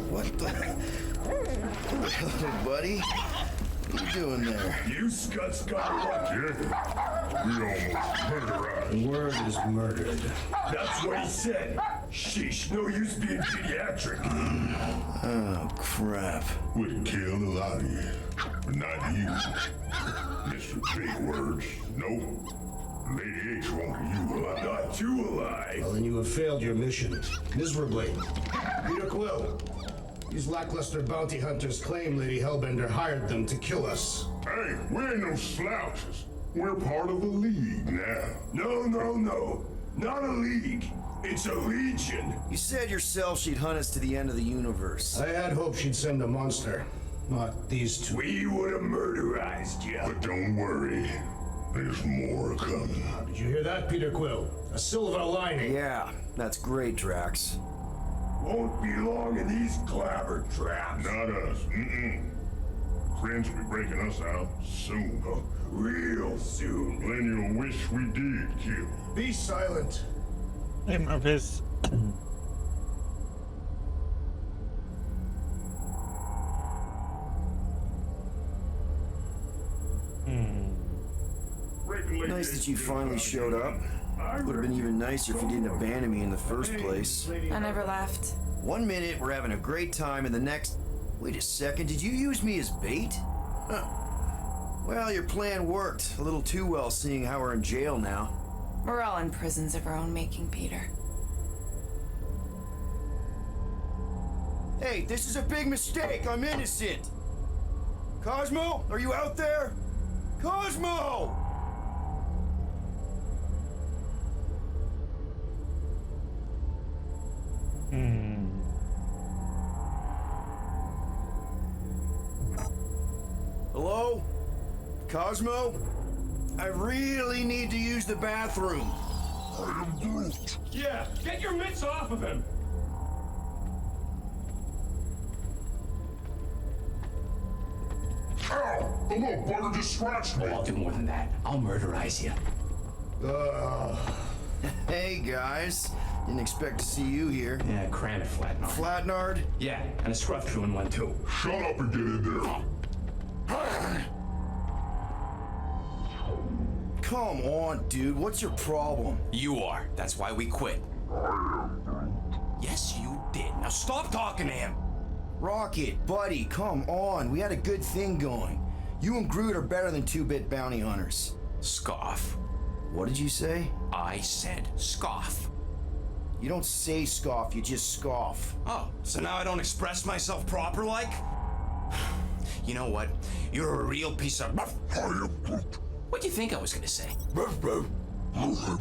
What the hell, buddy? What are you doing there? You scuts got lucky. We almost murderized. Word is murdered. That's what he said. Sheesh, no use being pediatric. Oh, crap. Would kill a lot of you, but not you. Mr. Big Words. Nope. Lady H wanted you alive. Not too alive. Well, then you have failed your mission. Miserably. Peter Quill. These lackluster bounty hunters claim Lady Hellbender hired them to kill us. Hey, we ain't no slouches. We're part of a league now. No. Not a league. It's a legion. You said yourself she'd hunt us to the end of the universe. I had hoped she'd send a monster, not these two. We would have murderized you. But don't worry. There's more coming. Did you hear that, Peter Quill? A silver lining. Yeah, that's great, Drax. Won't be long in these clever traps. Not us. Friends will be breaking us out soon. Real soon. Then you'll wish we did kill. Be silent. Name of his. Nice that you finally showed up. Would have been even nicer if you didn't abandon me in the first place. I never left. 1 minute, we're having a great time, and the next... Wait a second, did you use me as bait? Huh. Well, your plan worked. A little too well, seeing how we're in jail now. We're all in prisons of our own making, Peter. Hey, this is a big mistake. I'm innocent. Cosmo, are you out there? Cosmo! Hello? Cosmo? I really need to use the bathroom. I am Groot. Yeah, get your mitts off of him. Ow! The little bugger just scratched me. I'll do more than that. I'll murderize you. Hey, guys. Didn't expect to see you here. Yeah, cram it, Flatnard. Flatnard? Yeah, and a scruff chewing one too. Shut up and get in there. Come on, dude. What's your problem? You are. That's why we quit. Yes, you did. Now stop talking to him. Rocket, buddy, come on. We had a good thing going. You and Groot are better than two-bit bounty hunters. Scoff. What did you say? I said scoff. You don't say scoff, you just scoff. Oh, so now I don't express myself proper like? You know what? You're a real piece of... I am Groot. What do you think I was gonna say? Ruff, ruff. I am Groot.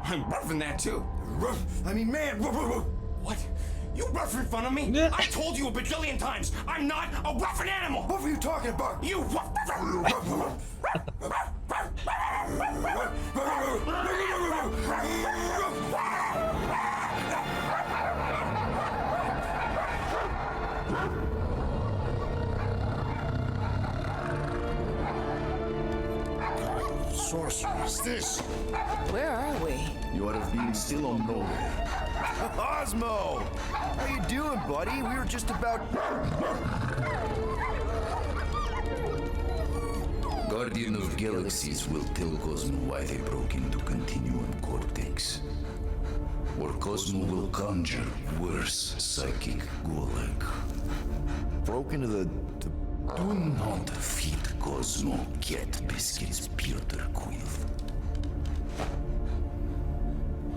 I'm roughing that too. I mean, man. What? You rough in front of me? Yeah. I told you a bajillion times, I'm not a roughing animal! What were you talking about? You rough... Sorceress, this. Where are we? You ought to have been still on nowhere. Cosmo! How you doing, buddy? We were just about... Guardian of Galaxies will tell Cosmo why they broke into Continuum Cortex. Or Cosmo will conjure worse psychic gulag. Broke into the... Do not feed Cosmo cat biscuits, Peter Quill.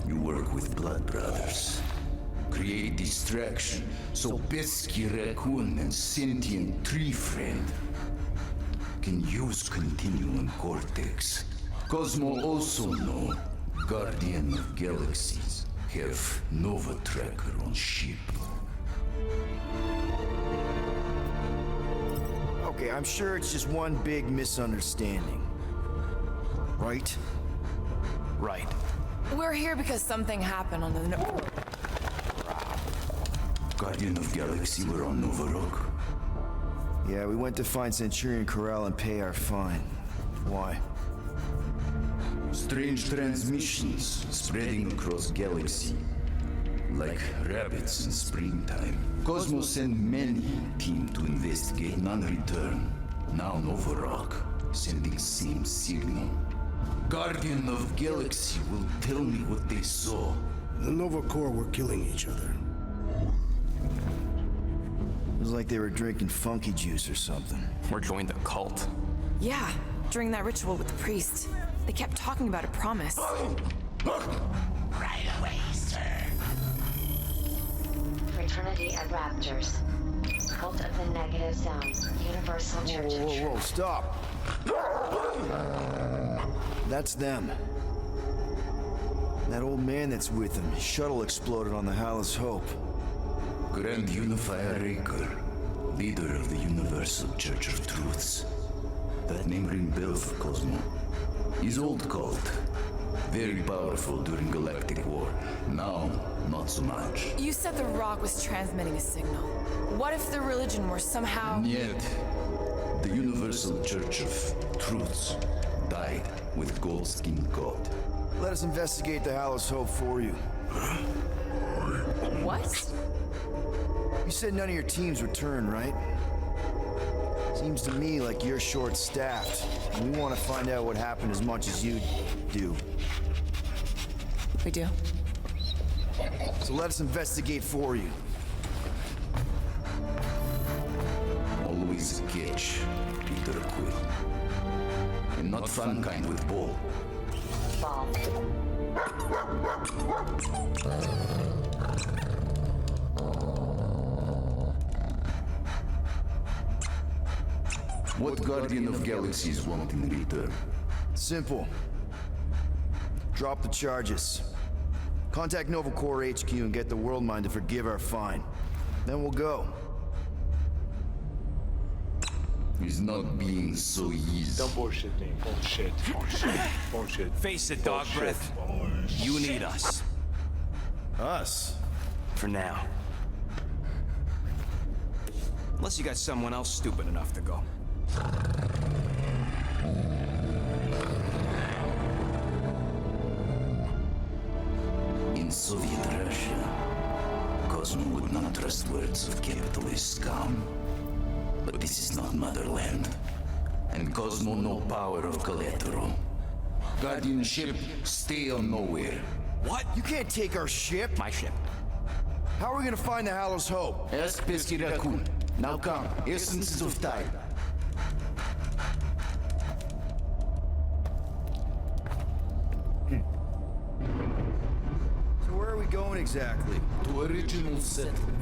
You work with Blood Brothers. Create distraction so Pesky Raccoon and Sentient Tree Friend can use Continuum Cortex. Cosmo also know Guardian of Galaxies have Nova Tracker on ship. Okay, I'm sure it's just one big misunderstanding. Right? Right. We're here because something happened on the... Guardian of Galaxy were on Nova Rock. Yeah, we went to find Centurion Corral and pay our fine. Why? Strange transmissions spreading across galaxy. Like rabbits in springtime. Cosmos sent many team to investigate, none return. Now Novorok sending same signal. Guardian of Galaxy will tell me what they saw. The Nova Corps were killing each other. It was like they were drinking funky juice or something. Or joined the cult. Yeah, during that ritual with the priest. They kept talking about a promise. Right away, sir. Fraternity of Raptors. Cult of the Negative Zones. Universal Church of Truth. Whoa, stop! That's them. That old man that's with them. His shuttle exploded on the Hallis Hope. Grand Unifier Raker, leader of the Universal Church of Truths. That name ring bell for Cosmo. His old cult. Very powerful during Galactic War. Now, not so much. You said the rock was transmitting a signal. What if the religion were somehow... Yet, the Universal Church of Truths died with Goldskin God. Let us investigate the Hallis Hope for you. What? You said none of your teams returned, right? Seems to me like you're short-staffed. And we want to find out what happened as much as you do. We do. So let us investigate for you. Always a catch, Peter Quill. And not fun kind with ball. Ball. What Guardian of Galaxies want in return? Simple. Drop the charges. Contact Nova Corps HQ and get the World Mind to forgive our fine. Then we'll go. Is not being so easy. Don't bullshit me. Bullshit. Bullshit. Face it, dog breath. You need us. Us? For now. Unless you got someone else stupid enough to go. In Soviet Russia, Cosmo would not trust words of capitalist scum. But this is not motherland. And Cosmo no power of collateral. Guardianship stay on nowhere. What? You can't take our ship. My ship. How are we gonna find the Hallis Hope? Ask Pesky Raccoon. Now come, essences of time. So where are we going exactly? To original settlement.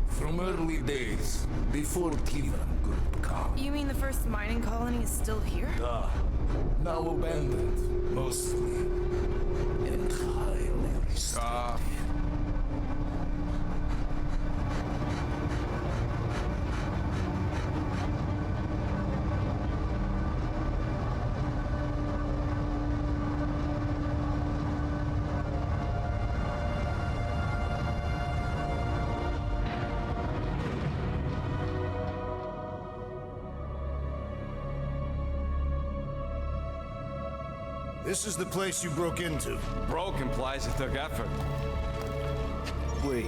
From early days, before Cleveland Group come. You mean the first mining colony is still here? Now abandoned, mostly. And highly restricted. This is the place you broke into. Broke implies it took effort. Wait,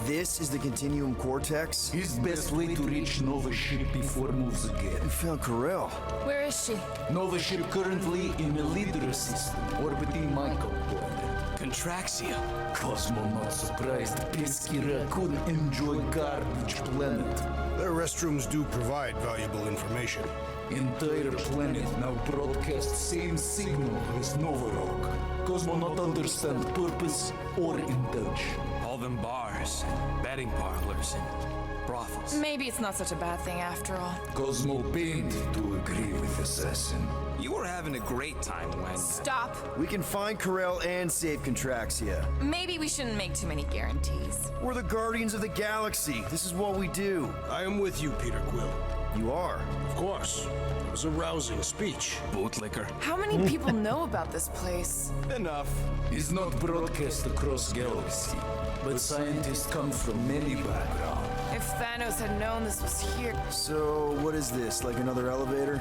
this is the Continuum Cortex? His best way to reach Nova ship before moves We again. found Corel. Where is she? Nova ship currently in the Leader system, orbiting Michael planet. Contraxia. Cosmo not surprised. Pesky Raccoon enjoy garbage planet. Their restrooms do provide valuable information. Entire planet now broadcast same signal as Novorok. Cosmo not understand purpose or intention. All them bars, and betting parlors, and brothels. Maybe it's not such a bad thing after all. Cosmo pained to agree with Assassin. You were having a great time when... Stop. We can find Corel and save Contraxia. Maybe we shouldn't make too many guarantees. We're the Guardians of the Galaxy. This is what we do. I am with you, Peter Quill. You are. Of course. It was a rousing speech. Bootlicker. How many people know about this place? Enough. Is not broadcast across galaxy, but scientists come from many backgrounds. If Thanos had known this was here. So, what is this? Like another elevator?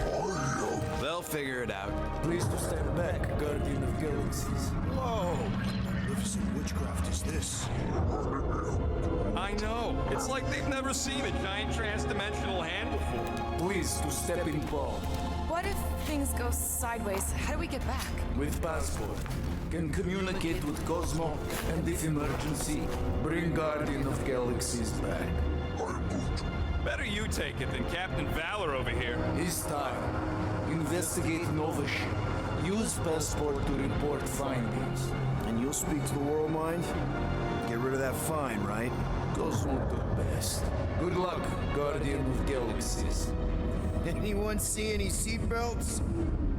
They'll figure it out. Please to stand back, Guardian of Galaxies. Whoa! Magnificent witchcraft is this? I know. It's like they've never seen a giant trans-dimensional hand before. Please to step in Paul. What if things go sideways? How do we get back? With passport. Can communicate with Cosmo, and if emergency, bring Guardian of Galaxies back. Better you take it than Captain Valor over here. It's time. Investigate Nova ship. Use passport to report findings. And you'll speak to the World Mind? Get rid of that fine, right? Cosmo the best. Good luck, Guardian of Galaxies. Anyone see any seatbelts?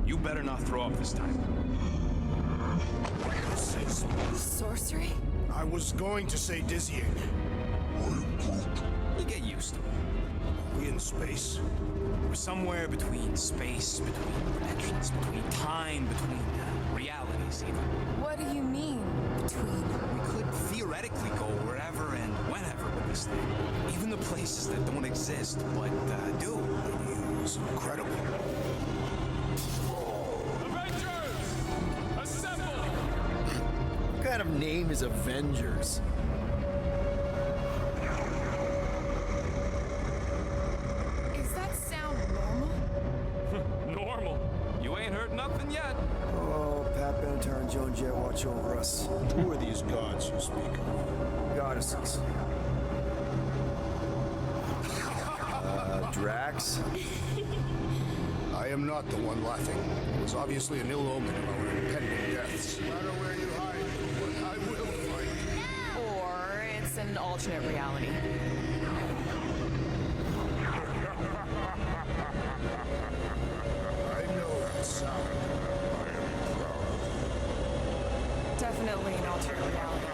You better not throw up this time. This is... Sorcery? I was going to say dizzying. You get used to it. Are we in space? We're somewhere between space, between dimensions, between time, between realities even. What do you mean, between? We could theoretically go wherever and whenever with this thing. Even the places that don't exist, but do. It was incredible. Avengers! Assemble! What kind of name is Avengers? Is that sound normal? Normal. You ain't heard nothing yet. Oh, Pat Benatar and Joan Jett watch over us. Who are these gods you speak of? Goddesses. Drax? I am not the one laughing. It was obviously an ill omen of our impending deaths. No matter where you hide, I will find you. Or it's an alternate reality. I know that sound. Definitely an alternate reality.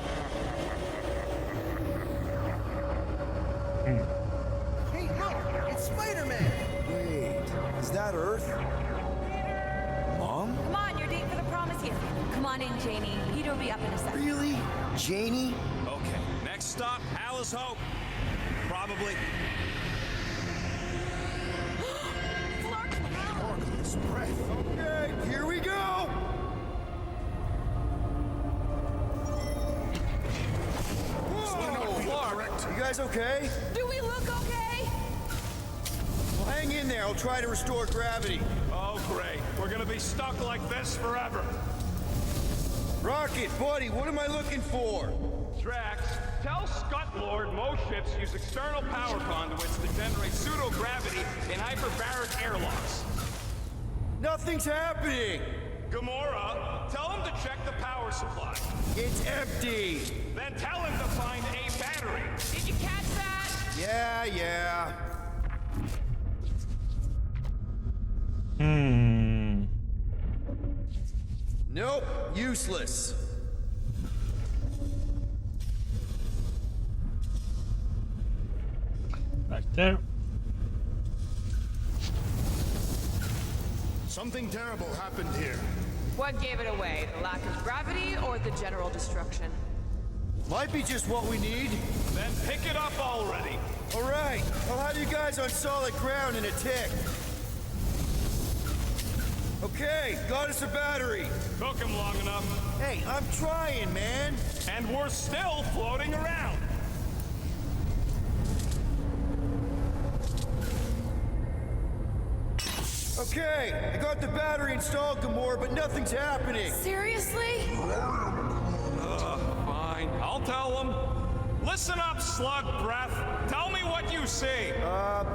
Hey, look! It's Spider-Man! Wait, is that Earth? Mom? Come on, your date for the prom is here. Come on in, Janie. Peter will be up in a second. Really? Janie? Okay, next stop, Alice Hope. Probably. Orcus breath. Okay, here we go! Whoa! You guys okay? Do we look okay? Well, hang in there. I'll try to restore gravity. Oh, great. We're gonna be stuck like this forever. Rocket, buddy, what am I looking for? Drax, tell Scut Lord most ships use external power conduits to generate pseudo-gravity in hyperbaric airlocks. Nothing's happening! Gamora, tell him to check the power supply. It's empty! Then tell him to find a battery. Did you catch that? Yeah. Nope, useless. Right there. Something terrible happened here. What gave it away? The lack of gravity or the general destruction? Might be just what we need. Then pick it up already. All right, I'll have you guys on solid ground in a tick. Okay, got us a battery. Took him long enough. Hey, I'm trying, man. And we're still floating around. Okay, I got the battery installed, Gamora, but nothing's happening. Seriously? Fine, I'll tell him. Listen up, slug breath. Tell me what you see.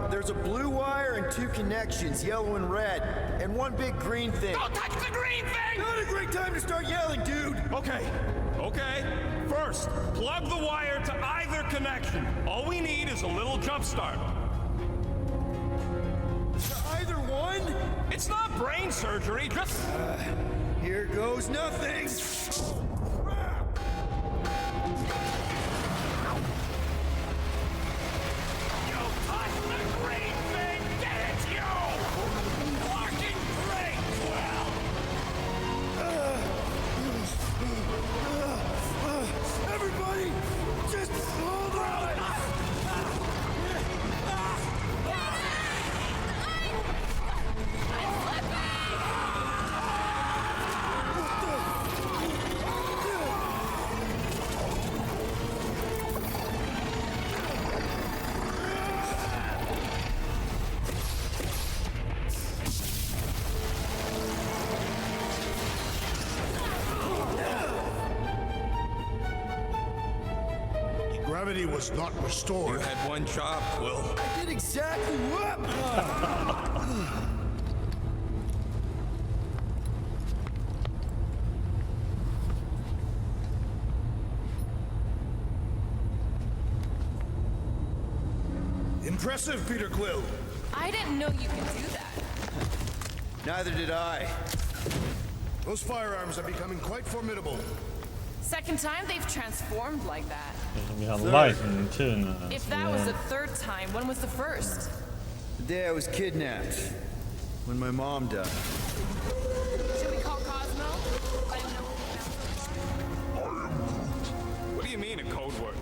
There's a blue wire and two connections, yellow and red, and one big green thing. Don't touch the green thing! Not a great time to start yelling, dude. Okay. First, plug the wire to either connection. All we need is a little jump start. Either one? It's not brain surgery, just... Here goes nothing. You touched the green thing! Get it, you! Fucking great, Quill! Everybody, just hold on. gravity was not You restored. had one job, Quill. I did exactly what? Impressive, Peter Quill. I didn't know you could do that. Neither did I. Those firearms are becoming quite formidable. Second time they've transformed like that. We have lightning too now. If so that was yeah. the third time, when was the first? The day I was kidnapped. When my mom died. Should we call Cosmo? Let him know what we found? What do you mean, a code word?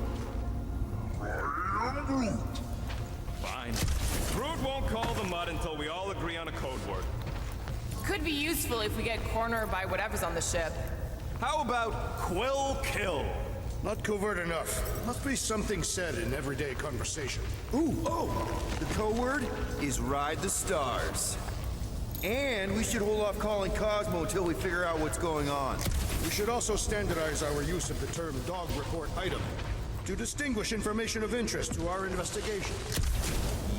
Fine. Groot won't call the mud until we all agree on a code word. Could be useful if we get cornered by whatever's on the ship. How about Quill Kill? Not covert enough. Must be something said in everyday conversation. Ooh, oh! The code word is Ride the Stars. And we should hold off calling Cosmo until we figure out what's going on. We should also standardize our use of the term dog report item to distinguish information of interest to our investigation.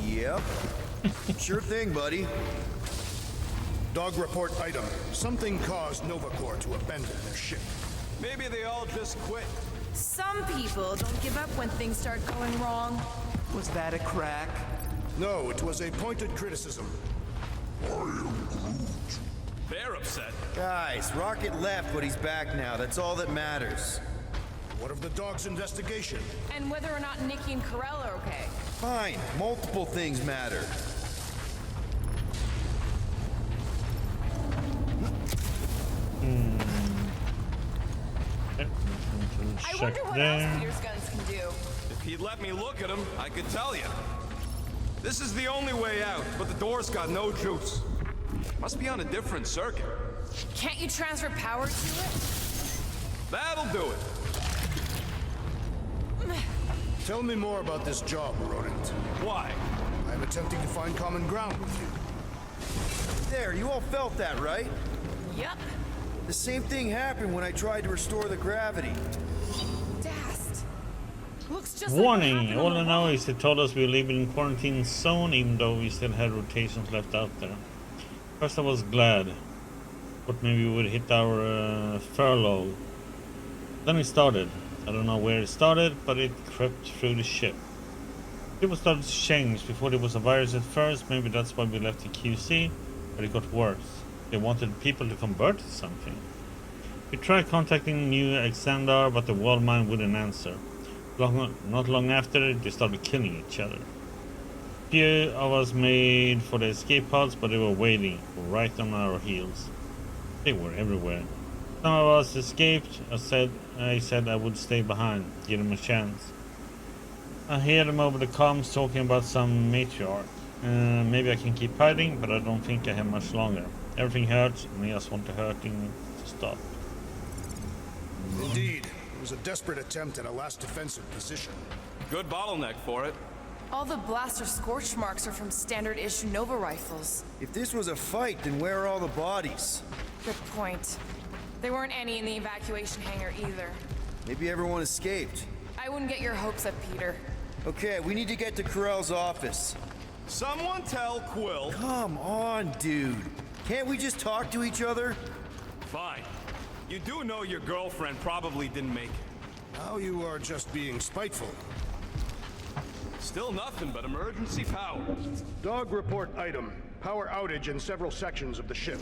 Yep. Sure thing, buddy. Dog report item. Something caused Nova Corps to abandon their ship. Maybe they all just quit. Some people don't give up when things start going wrong. Was that a crack? No, it was a pointed criticism. They're upset. Guys, Rocket left, but he's back now. That's all that matters. What of the dog's investigation? And whether or not Nikki and Karel are okay. Fine. Multiple things matter. I wonder what else Peter's guns can do. If he'd let me look at him, I could tell you. This is the only way out, but the door's got no juice. Must be on a different circuit. Can't you transfer power to it? That'll do it. Tell me more about this job, Rodent. Why? I'm attempting to find common ground with you. There, you all felt that, right? Yup. The same thing happened when I tried to restore the gravity. Dast. Looks just Warning! like All I know is they told us we live in quarantine zone even though we still had rotations left out there. First I was glad, but maybe we would hit our furlough. Then it started. I don't know where it started, but it crept through the ship. People started to change. Before there was a virus at first, maybe that's why we left the QC, but it got worse. They wanted people to convert to something. We tried contacting New Xandar, but the wall mine wouldn't answer. Not long after, they started killing each other. Few of us made for the escape pods, but they were waiting right on our heels. They were everywhere. Some of us escaped. I said I would stay behind, give them a chance. I hear them over the comms talking about some matriarch. Maybe I can keep hiding, but I don't think I have much longer. Everything hurts, and I just want the hurting to stop. Indeed. It was a desperate attempt at a last defensive position. Good bottleneck for it. all the blaster scorch marks are from standard issue Nova rifles. If this was a fight, then where are all the bodies? Good point. There weren't any in the evacuation hangar either. Maybe everyone escaped. I wouldn't get your hopes up, Peter. Okay, we need to get to Karel's office. Someone tell Quill. Come on, dude. Can't we just talk to each other? Fine. You do know your girlfriend probably didn't make it. Now you are just being spiteful. Still nothing but emergency power. Dog report item. Power outage in several sections of the ship.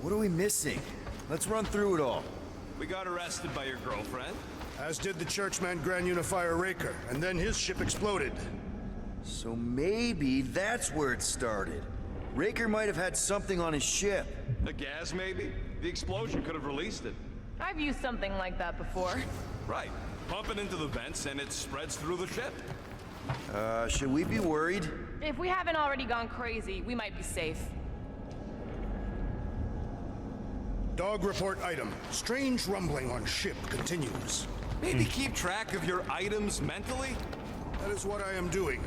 What are we missing? Let's run through it all. We got arrested by your girlfriend. As did the churchman Grand Unifier Raker, and then his ship exploded. So maybe that's where it started. Raker might have had something on his ship. The gas, maybe? The explosion could have released it. I've used something like that before. Right. Pump it into the vents and it spreads through the ship. Should we be worried? If we haven't already gone crazy, we might be safe. Dog report item. Strange rumbling on ship continues. Maybe keep track of your items mentally? That is what I am doing.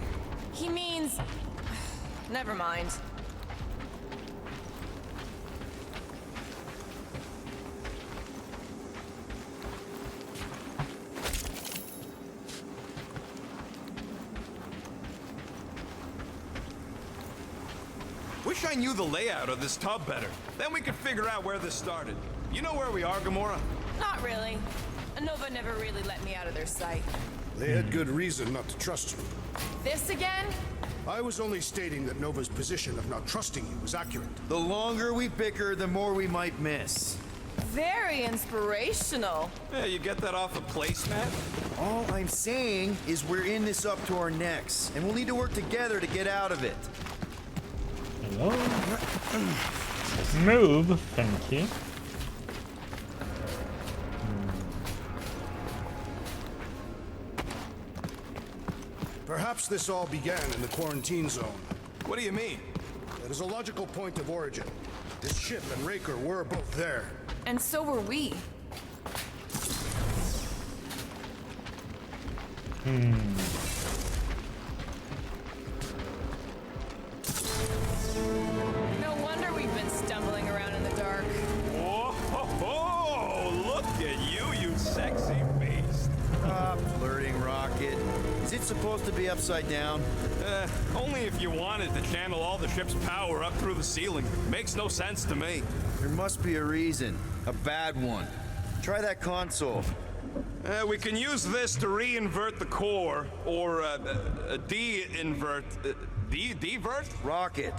He means... Never mind. Wish I knew the layout of this tub better. Then we could figure out where this started. You know where we are, Gamora? Not really. Nova never really let me out of their sight. They had good reason not to trust you. This again? I was only stating that Nova's position of not trusting you was accurate. The longer we bicker, the more we might miss. Very inspirational. Yeah, you get that off a placemat? All I'm saying is we're in this up to our necks, and we'll need to work together to get out of it. Hello? Move, thank you. Perhaps this all began in the quarantine zone. What do you mean? That is a logical point of origin. This ship and Raker were both there. And so were we. No wonder we've been stumbling around in the dark. Whoa, look at you sexy beast. Stop flirting, Rocket. Is it supposed to be upside down? Only if you wanted to channel all the ship's power up through the ceiling. Makes no sense to me. There must be a reason. A bad one. Try that console. We can use this to re-invert the core, or de-invert... Divert? Rocket.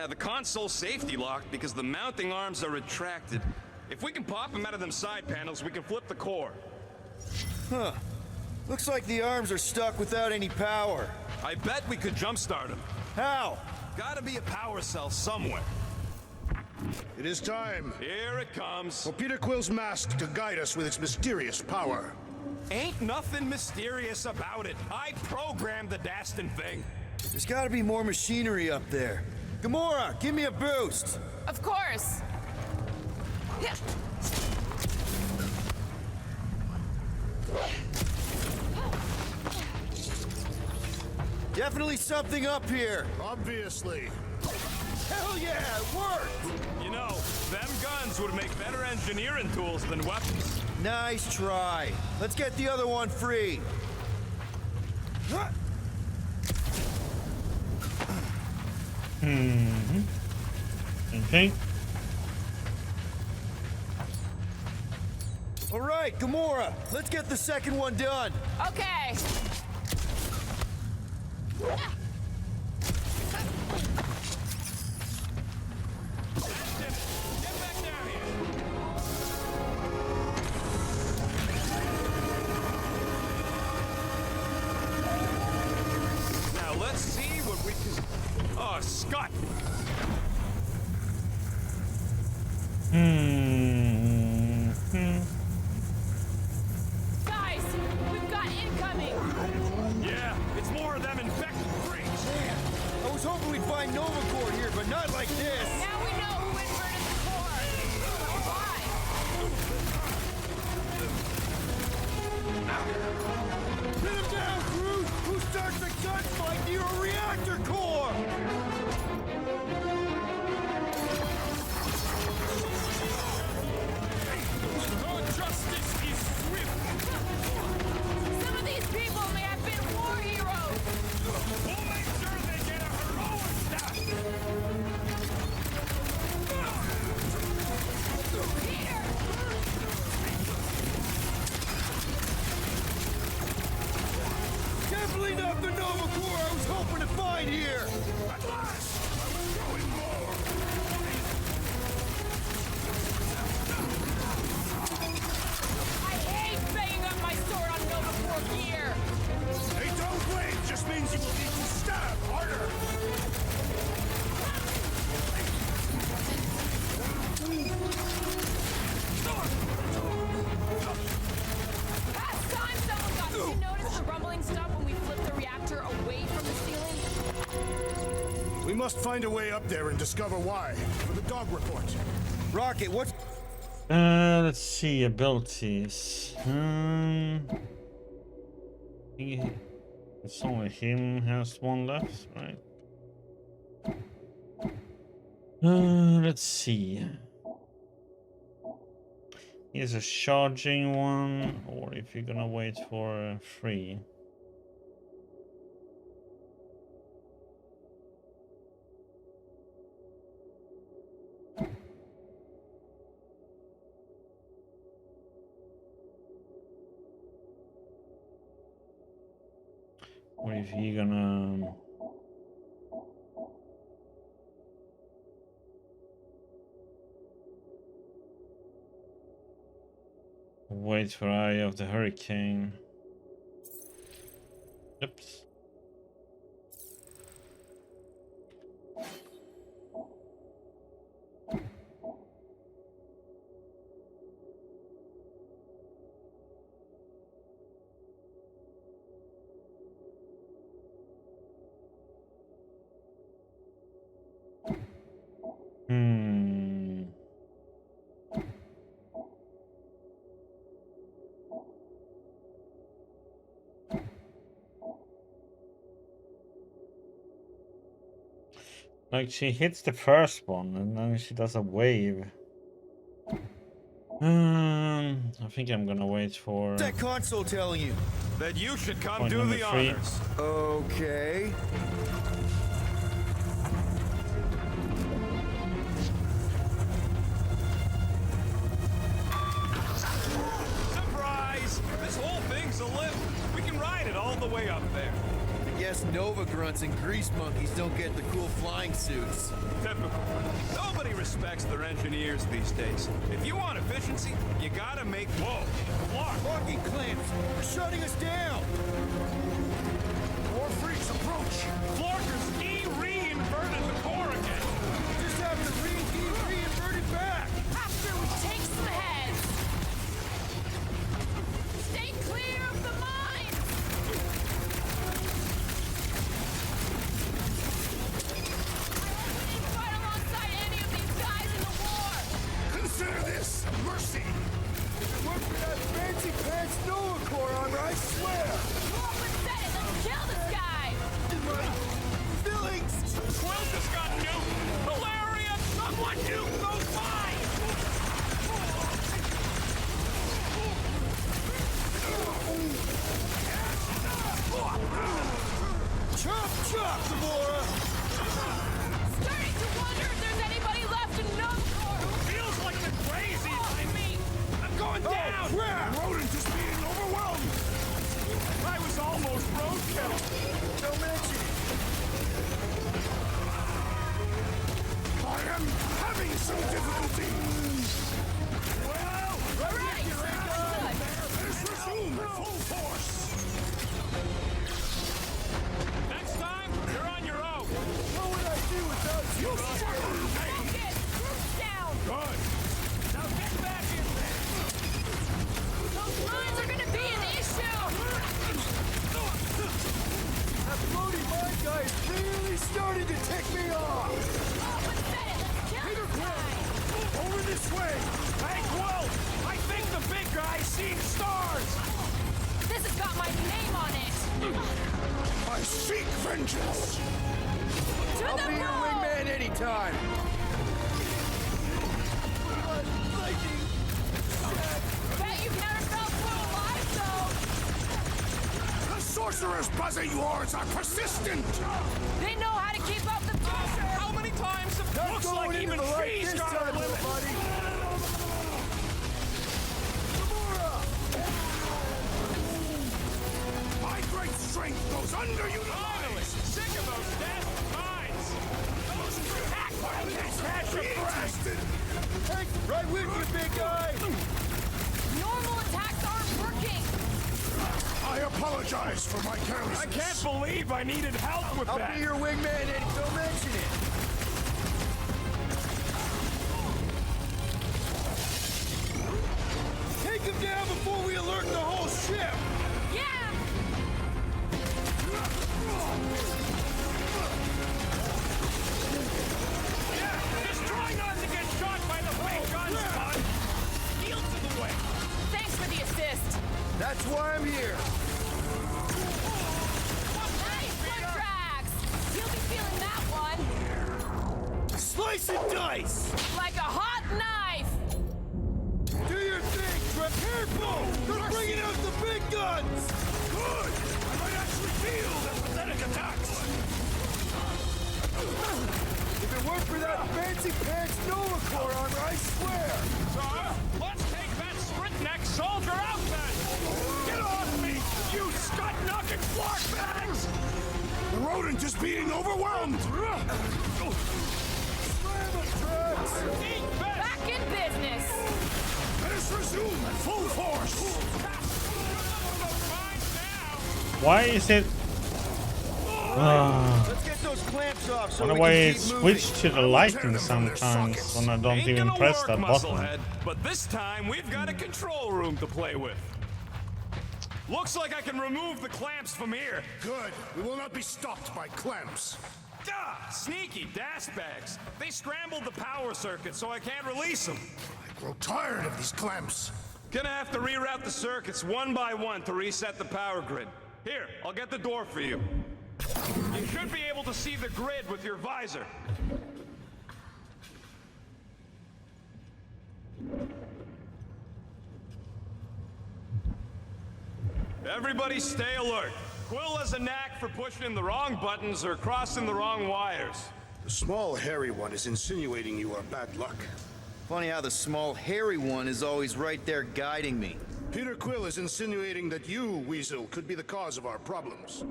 The console's safety locked because the mounting arms are retracted. If we can pop them out of them side panels, we can flip the core. Huh. Looks like the arms are stuck without any power. I bet we could jumpstart them. How? Gotta be a power cell somewhere. It is time Here it comes. for Peter Quill's mask to guide us with its mysterious power. Ain't nothing mysterious about it. I programmed the Dastin thing. There's gotta be more machinery up there. Gamora, give me a boost. Of course. Definitely something up here. Obviously. Hell yeah, it worked! You know, them guns would make better engineering tools than weapons. Nice try. Let's get the other one free. Okay. All right, Gamora, let's get the second one done. Okay. Get back down here. Now let's see what we can... Oh, Scott! Guys, we've got incoming. Yeah, it's more of them infected freaks. I was hoping we'd find Nova Corps here, but not like this. Now we know who inverted the core. Why? Pin him down, Groot! Who starts a gunfight near a reactor core? Justice is swift. Some of these people may have been war heroes. We'll make sure they get a heroic death. Here. Definitely not the Nova Corps I was hoping to find here. At last! I was growing more! I hate banging up my sword on Nova Corps gear. Hey, don't wait! Just means you will need to stab harder! Last time someone got... Did you notice the rumbling stuff when we flipped the reactor away from the ceiling? We must find a way up there and discover why. For the dog report. Rocket, what's... Let's see, abilities. It's only him has one left, right? Let's see. Here's a charging one, or if you're gonna wait for free. Or if he gonna wait for Eye of the Hurricane. Oops. Like she hits the first one and then she does a wave. I think I'm gonna wait for What's that console telling you? That you should come point do number the 3. honors. Okay. Surprise! This whole thing's a lift. We can ride it all the way up there. I guess Nova grunts and grease monkeys don't get the cool flying suits. Typical. Nobody respects their engineers these days. If you want efficiency, you gotta make... Whoa! Clark! Parking clamps! They're shutting us down! More freaks approach! Florker's reinverted the core again! Just have to reinvert it back! After we take some heads. Stay clear of the mines. We didn't fight alongside any of these guys in the war. Consider this mercy! Work for that fancy pants Nova Corps armor, I swear! Norman said it. Let's kill this guy. My feelings! Quilt has got nuked! Valeria! Someone nuke those mines! Chop, chop, Gamora! Starting to wonder if there's anybody left in Nova who Feels like the crazy! I mean, I'm going down! Crap! Rodent is being overwhelmed! I was almost roadkill! Don't mention it! I am having some difficulty! Well, all right. Let's resume full force! next time, you're on your own! What would I do without you? Focus. Groups down. Good! Now get back in there! Those mines are gonna be an issue. That floaty mine guy is really starting to tick me off! Norman said it. Let's kill this guy. Over this way! Hey, Quilt! I think the big guy's seeing stars! This has got my name on it. I seek vengeance! To I'll the be your moon. wingman anytime! Bet you've never felt so alive, though. The sorcerer's buzzy yours are persistent! They know how to keep up the pressure. How many times have Not looks going like into even the light trees this got a time, limit? buddy! My great strength goes underutilized! Sick of those dead mines! Those attack pilots catch a breath! Hey, right with you, big guy! Normal attacks aren't working. I apologize for my carelessness. I can't believe I needed help with I'll that! be your wingman and don't mention it! Take him down before we alert the whole ship! Yeah. Yeah, just try not to get shot by the big guns, bud! Yield to the way! Thanks for the assist. That's why I'm here! Nice foot tracks. You'll be feeling that one. Slice and dice! Like a hot knife. Do your thing, Trip! Careful! They're bringing out the big guns! Good! I might actually feel their pathetic attacks! If it weren't for that fancy pants Nova Corps armor, I swear! Let's take that sprint neck soldier out then! Get off me, you scut-knuck fucking flark bags! The rodent is being overwhelmed! Back in business. Let us resume at full force! Why is it? Let's get those clamps off so Wonder we why can it keep moving. switched to the lighting sometimes when I don't Ain't even gonna press work, that button. musclehead, but this time we've got a control room to play with. Looks like I can remove the clamps from here. Good. We will not be stopped by clamps. Ah, sneaky bags. They scrambled the power circuit, so I can't release them. I grow tired of these clamps. Gonna have to reroute the circuits one by one to reset the power grid. Here, I'll get the door for you. You should be able to see the grid with your visor. Everybody stay alert. Quill has a knack for pushing the wrong buttons or crossing the wrong wires. The small, hairy one is insinuating you are bad luck. Funny how the small, hairy one is always right there guiding me. Peter Quill is insinuating that you, Weasel, could be the cause of our problems.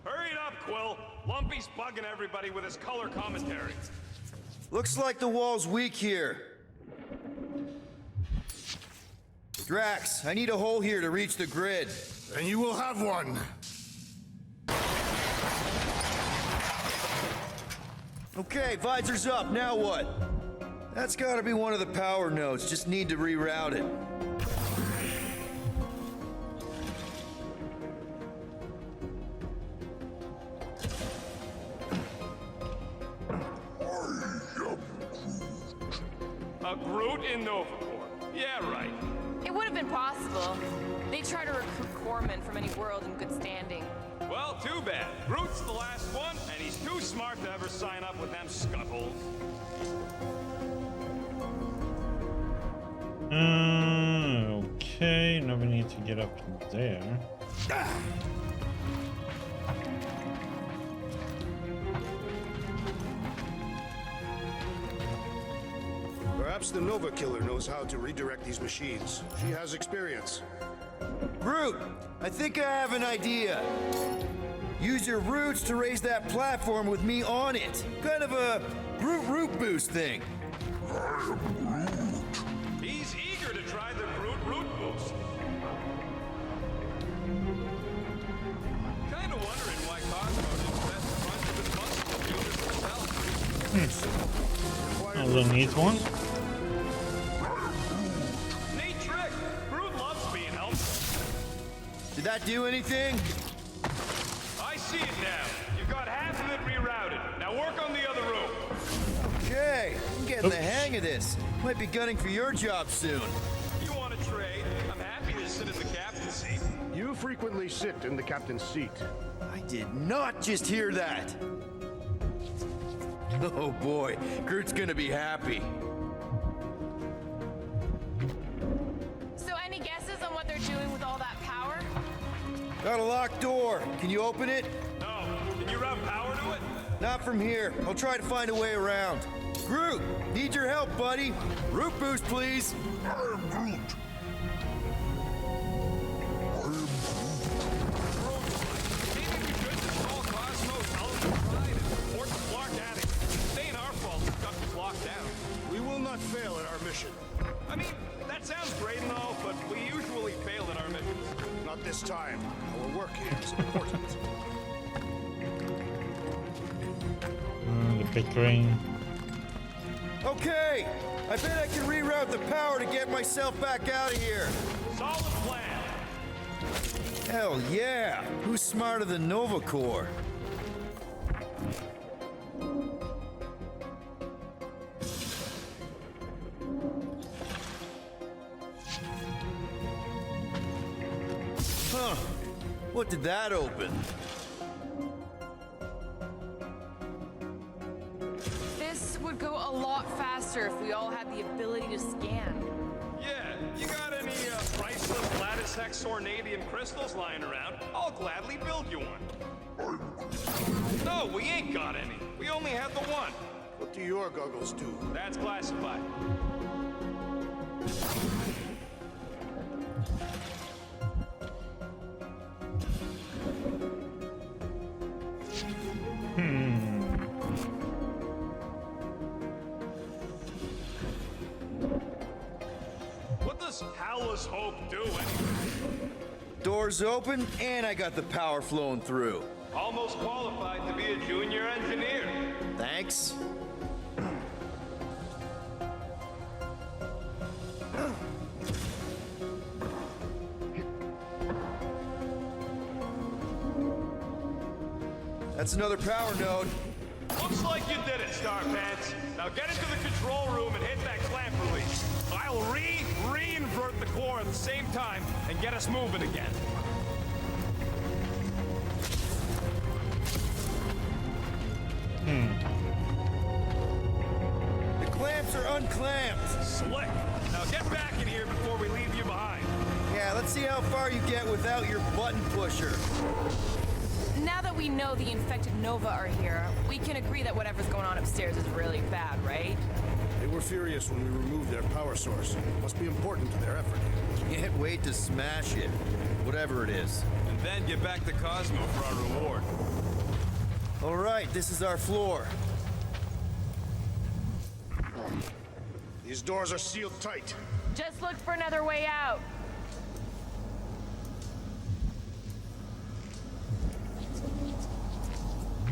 Hurry it up, Quill. Lumpy's bugging everybody with his color commentary. Looks like the wall's weak here. Drax, I need a hole here to reach the grid. And you will have one. Okay, visor's up, now what? That's gotta be one of the power nodes, just need to reroute it. A Groot in Novacore. Yeah, right. It would have been possible. They try to recruit corpsmen from any world in good standing. Well, too bad. Groot's the last one, and he's too smart to ever sign up with them scuttles. Okay, now we need to get up there. Perhaps the Nova Killer knows how to redirect these machines. She has experience. Groot, I think I have an idea. Use your roots to raise that platform with me on it. Kind of a Groot root boost thing. He's eager to try the Groot root boost. Kinda wondering why Cosmo didn't test a bunch of his muscle computers himself. A little neat one. Neat trick. Groot loves being helpful. Did that do anything? I see it now. You've got half of it rerouted. Now work on the other room. Okay, I'm getting the hang of this. Might be gunning for your job soon. You want to trade? I'm happy to sit in the captain's seat. You frequently sit in the captain's seat. I did not just hear that. Oh boy, Groot's gonna be happy. So any guesses on what they're doing with all that power? Got a locked door. Can you open it? No. Can you route power to it? Not from here. I'll try to find a way around. Groot, need your help, buddy. Root boost, please. I am Groot. Maybe we should just call Cosmo, tell him to ride, and report the Clark attic. It ain't our fault the duct is locked down. We will not fail at our mission. I mean, that sounds great and all, but we usually fail at our missions. Not this time. Our work here is important. The bickering. Okay, I bet I can reroute the power to get myself back out of here. Solid plan. Hell yeah! Who's smarter than Nova Corps? Huh. What did that open? This would go a lot faster if we all had the ability to scan. Yeah, you got any priceless lattice hex ornadium crystals lying around? I'll gladly build you one. No, we ain't got any. We only have the one. What do your goggles do? That's classified. does Howler's Hope do anyway? Doors open, and I got the power flowing through. Almost qualified to be a junior engineer. Thanks. That's another power node. Looks like you did it, Starpants. Now get into the control room and hit that clamp release. I'll re-invert the core at the same time and get us moving again. The clamps are unclamped. Slick. Now get back in here before we leave you behind. Yeah, let's see how far you get without your button pusher. Now that we know the infected Nova are here, we can agree that whatever's going on upstairs is really bad, right? They were furious when we removed their power source. Must be important to their effort. Can't wait to smash it. Whatever it is. And then get back to Cosmo for our reward. All right, this is our floor. These doors are sealed tight. Just look for another way out.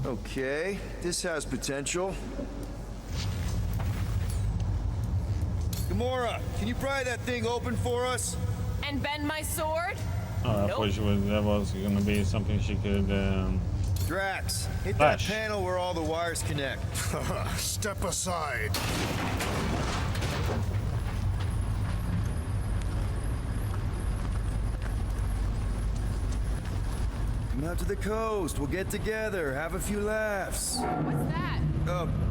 Okay, this has potential. Gamora, can you pry that thing open for us? And bend my sword? Oh, I Nope. thought that was gonna be something she could. Drax, hit Flash. that panel where all the wires connect. Step aside. Come out to the coast. We'll get together, have a few laughs. What's that?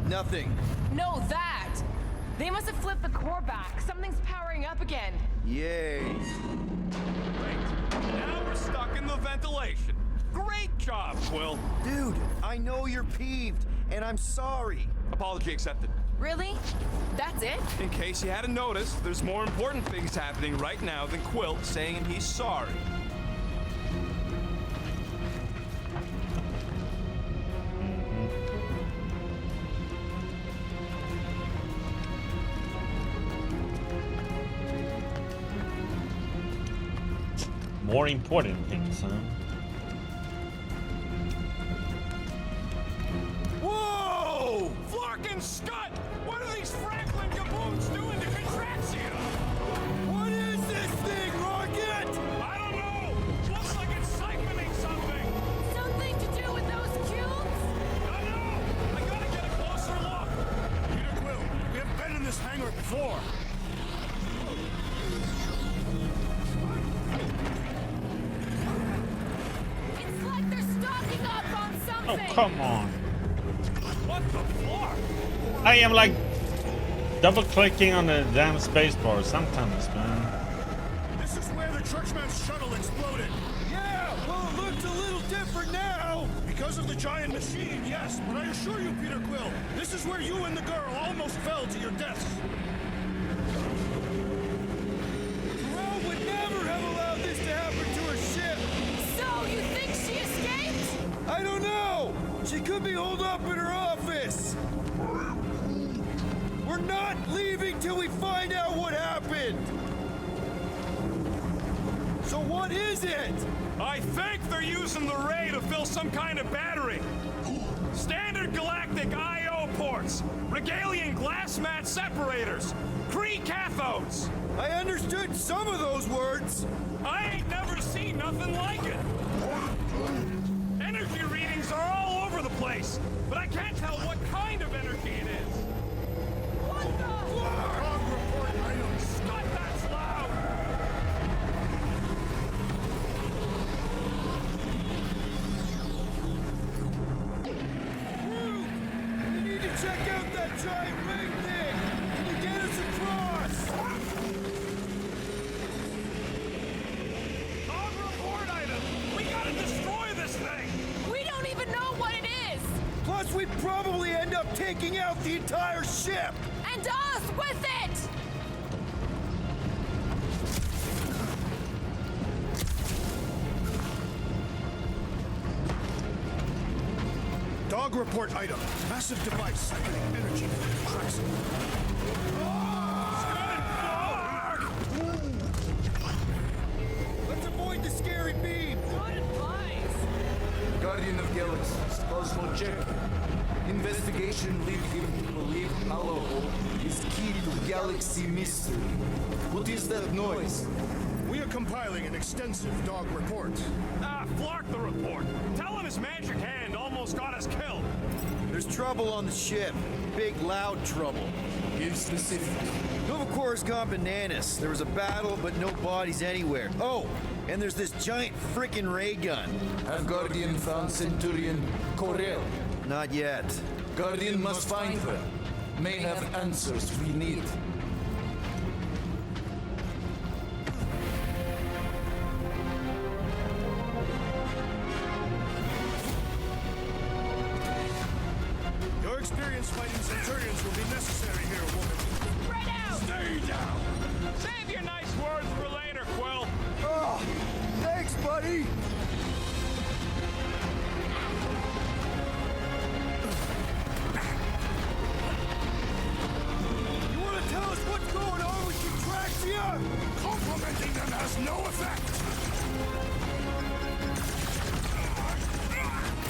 Nothing. No, that! They must have flipped the core back. Something's powering up again. Yay. Great. Now we're stuck in the ventilation. Great job, Quill. Dude, I know you're peeved, and I'm sorry. Apology accepted. Really? That's it? In case you hadn't noticed, there's more important things happening right now than Quill saying he's sorry. More important things, huh? Whoa! Flark and Scott! What are these Franklin gaboons doing to Contraxia? What is this thing, Rocket? I don't know! Looks like it's siphoning something! Something to do with those cubes? I know! I gotta get a closer look! Peter Quill, we have been in this hangar before. It's like they're stocking up on Oh, something! come on. What the floor? I am like double clicking on the damn spacebar sometimes, man. This is where the Churchman's shuttle exploded. Yeah, well, it looks a little different now. Because of the giant machine, yes. But I assure you, Peter Quill, this is where you and the girl almost fell to your deaths. Carell would never have allowed this to happen to her ship. So, you think she escaped? I don't know. She could be holed up in her office. We're not leaving till we find out what happened. So what is it? I think they're using the ray to fill some kind of battery. Standard galactic I/O ports, Regalian glass mat separators, Kree cathodes. I understood some of those words. I ain't never seen nothing like it. Energy readings are all over the place, but I can't tell what kind of energy it is. What the? Wrong report item. Scott, that's loud. We need to check out that giant ring thing. Can you get us across? Wrong report item. We gotta destroy this thing. We don't even know what it is! Plus, we'd probably end up taking out the entire ship. And us with it! Dog report item. Massive device siphoning energy from Contraxia. Legion lead him to believe our hope is key to galaxy mystery. What is that noise? We are compiling an extensive dog report. Flark the report. Tell him his magic hand almost got us killed. There's trouble on the ship. Big, loud trouble. Give specific. Nova Corps gone bananas. There was a battle, but no bodies anywhere. Oh, and there's this giant frickin' ray gun. Have Guardian found Centurion Corel? Not yet. Guardian must find her. May have answers we need. Your experience fighting Centurions will be necessary here, woman. Spread out! Stay down. Save your nice words for later, Quill. Oh, thanks, buddy. You want to tell us what's going on with Contraxia? Complimenting them has no effect.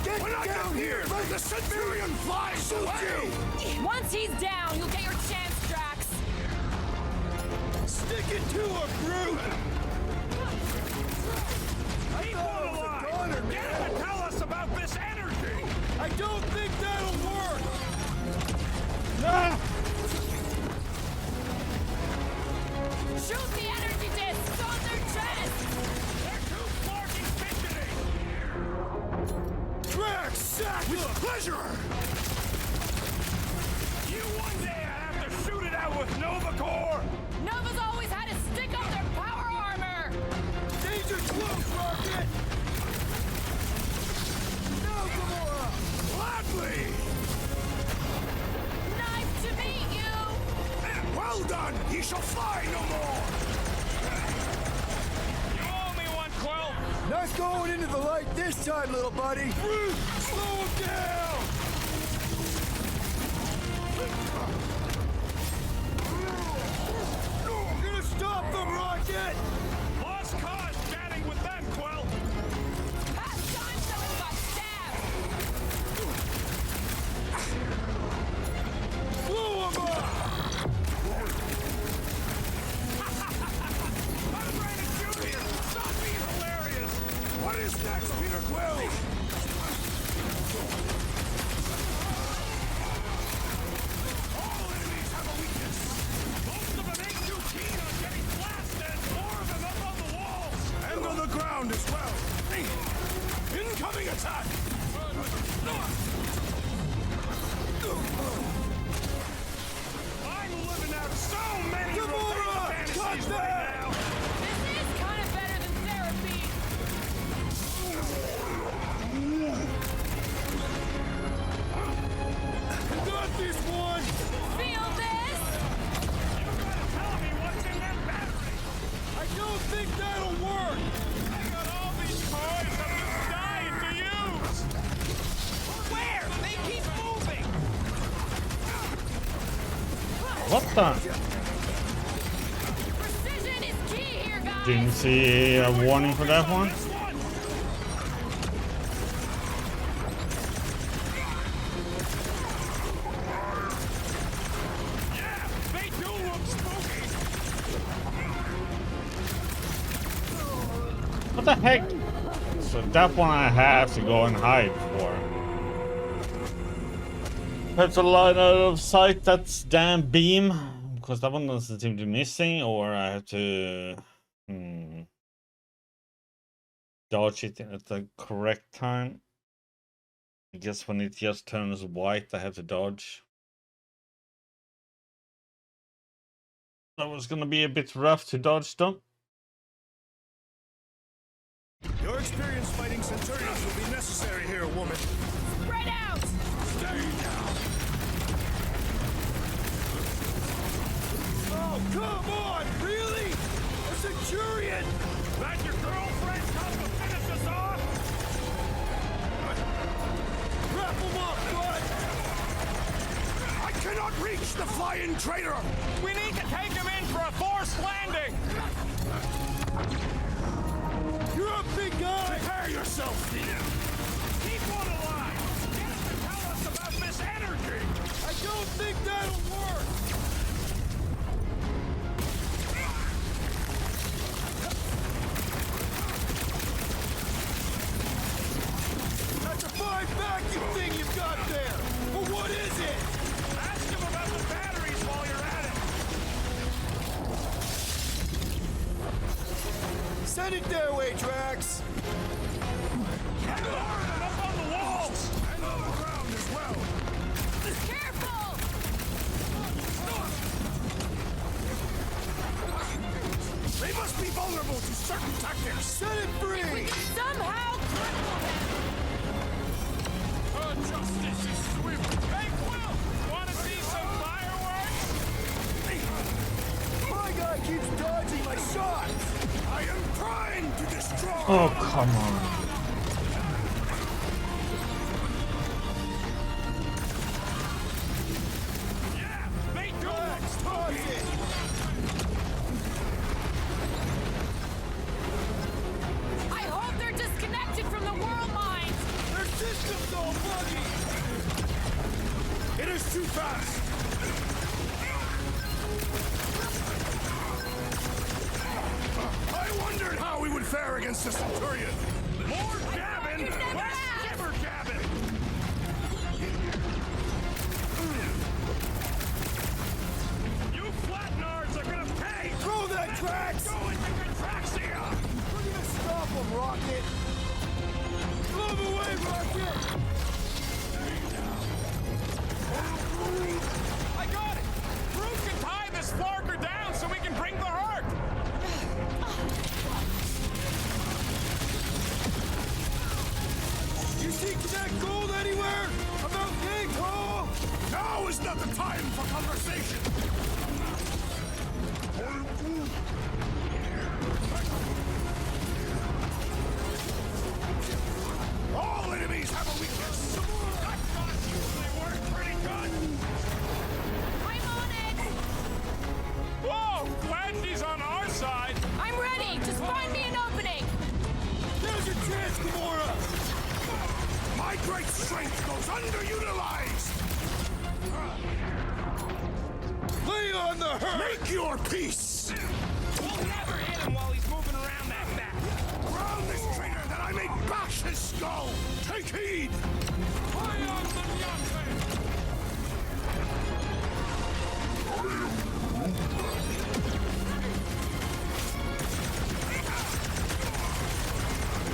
Get down here! The Centurion flies away! Once he's down, you'll get your chance, Drax. Stick it to a brute! Keep one alive. Get him to tell us about this energy. I don't think that'll work! Shoot the energy discs on their chest! They're too flarky fidgety. Drax, sack with pleasure! You one day have to shoot it out with Nova Corps. Nova's always had to stick up their power armor! Danger close, Rocket! No, Gamora! Gladly! Nice to meet you! Well done! He shall fly no more! You owe me one, Quill. Nice going into the light this time, little buddy! Brute! Slow him down! I'm gonna stop them, Rocket! Lost cause chatting with them, Quill. Past time someone got stabbed! Blow him up! Brandon Jr., stop being hilarious. What is next, Peter Quill? All enemies have a weakness. Most of them ain't too keen on getting blasted. More of them up on the walls. And on the ground as well. Incoming attack! I'm living out so many Gamora! revenge Cut fantasies that! right now. This is kind of better than therapy! Got this one! Feel this? Tell me what's in that battery. I don't think that'll work! I got all these toys I'm just dying to use. Where? They keep moving. What the? Precision is key here, guys! Didn't see a warning for that one. This one. Yeah, they do look spooky. What the heck? So that one I have to go and hide for. Have to line out of sight that damn beam because that one doesn't seem to be missing, or I have to dodge it at the correct time. I guess when it just turns white, I have to dodge. That was gonna be a bit rough to dodge though. Your experience fighting Centurions will be necessary here, woman. Spread out! Stay down! Oh, come on! Really? A Centurion! That your girlfriend come to finish us off? Wrap him up, bud! I cannot reach the flying traitor! We need to take him in for a forced landing. You're a big guy! Prepare yourself, Peter! Keep one alive. Get him to tell us about this energy! I don't think that'll work! That's a fine vacuum thing you've got there! But what is it? Ask him about the batteries while you're at it! Send it their way, Drax! And more of them up on the walls! And on the ground as well! Careful! They must be vulnerable to certain tactics! Set it free! Somehow cripple them! Her justice is swift! Hey, Quill! Want to see some fireworks? My guy keeps dodging my shots! I am trying to destroy! Oh, come on. Yeah! They do look spooky! I hope they're disconnected from the world mines! Their system's all buggy! It is too fast! I wondered how we would fare against the Centurion! More gabbing! Less gibber gabbing! You flatnards are gonna pay! Throw that, Drax! Go into Contraxia! We're gonna stop him, Rocket! Move away, Rocket! I got it! Groot can tie this Flarker down so we can bring the hurt! You see that gold anywhere? About Big Hole? Now is not the time for conversation! All enemies have a weakness! That shots usually work pretty good! I'm on it! Whoa! Glad she's on our side! I'm ready! Just find me an opening! There's your chance, Gamora! My great strength goes underutilized! Lay on the hurt! Make your peace! We'll never hit him while he's moving around that back! Round this traitor that I may bash his skull! Take heed! Fire on the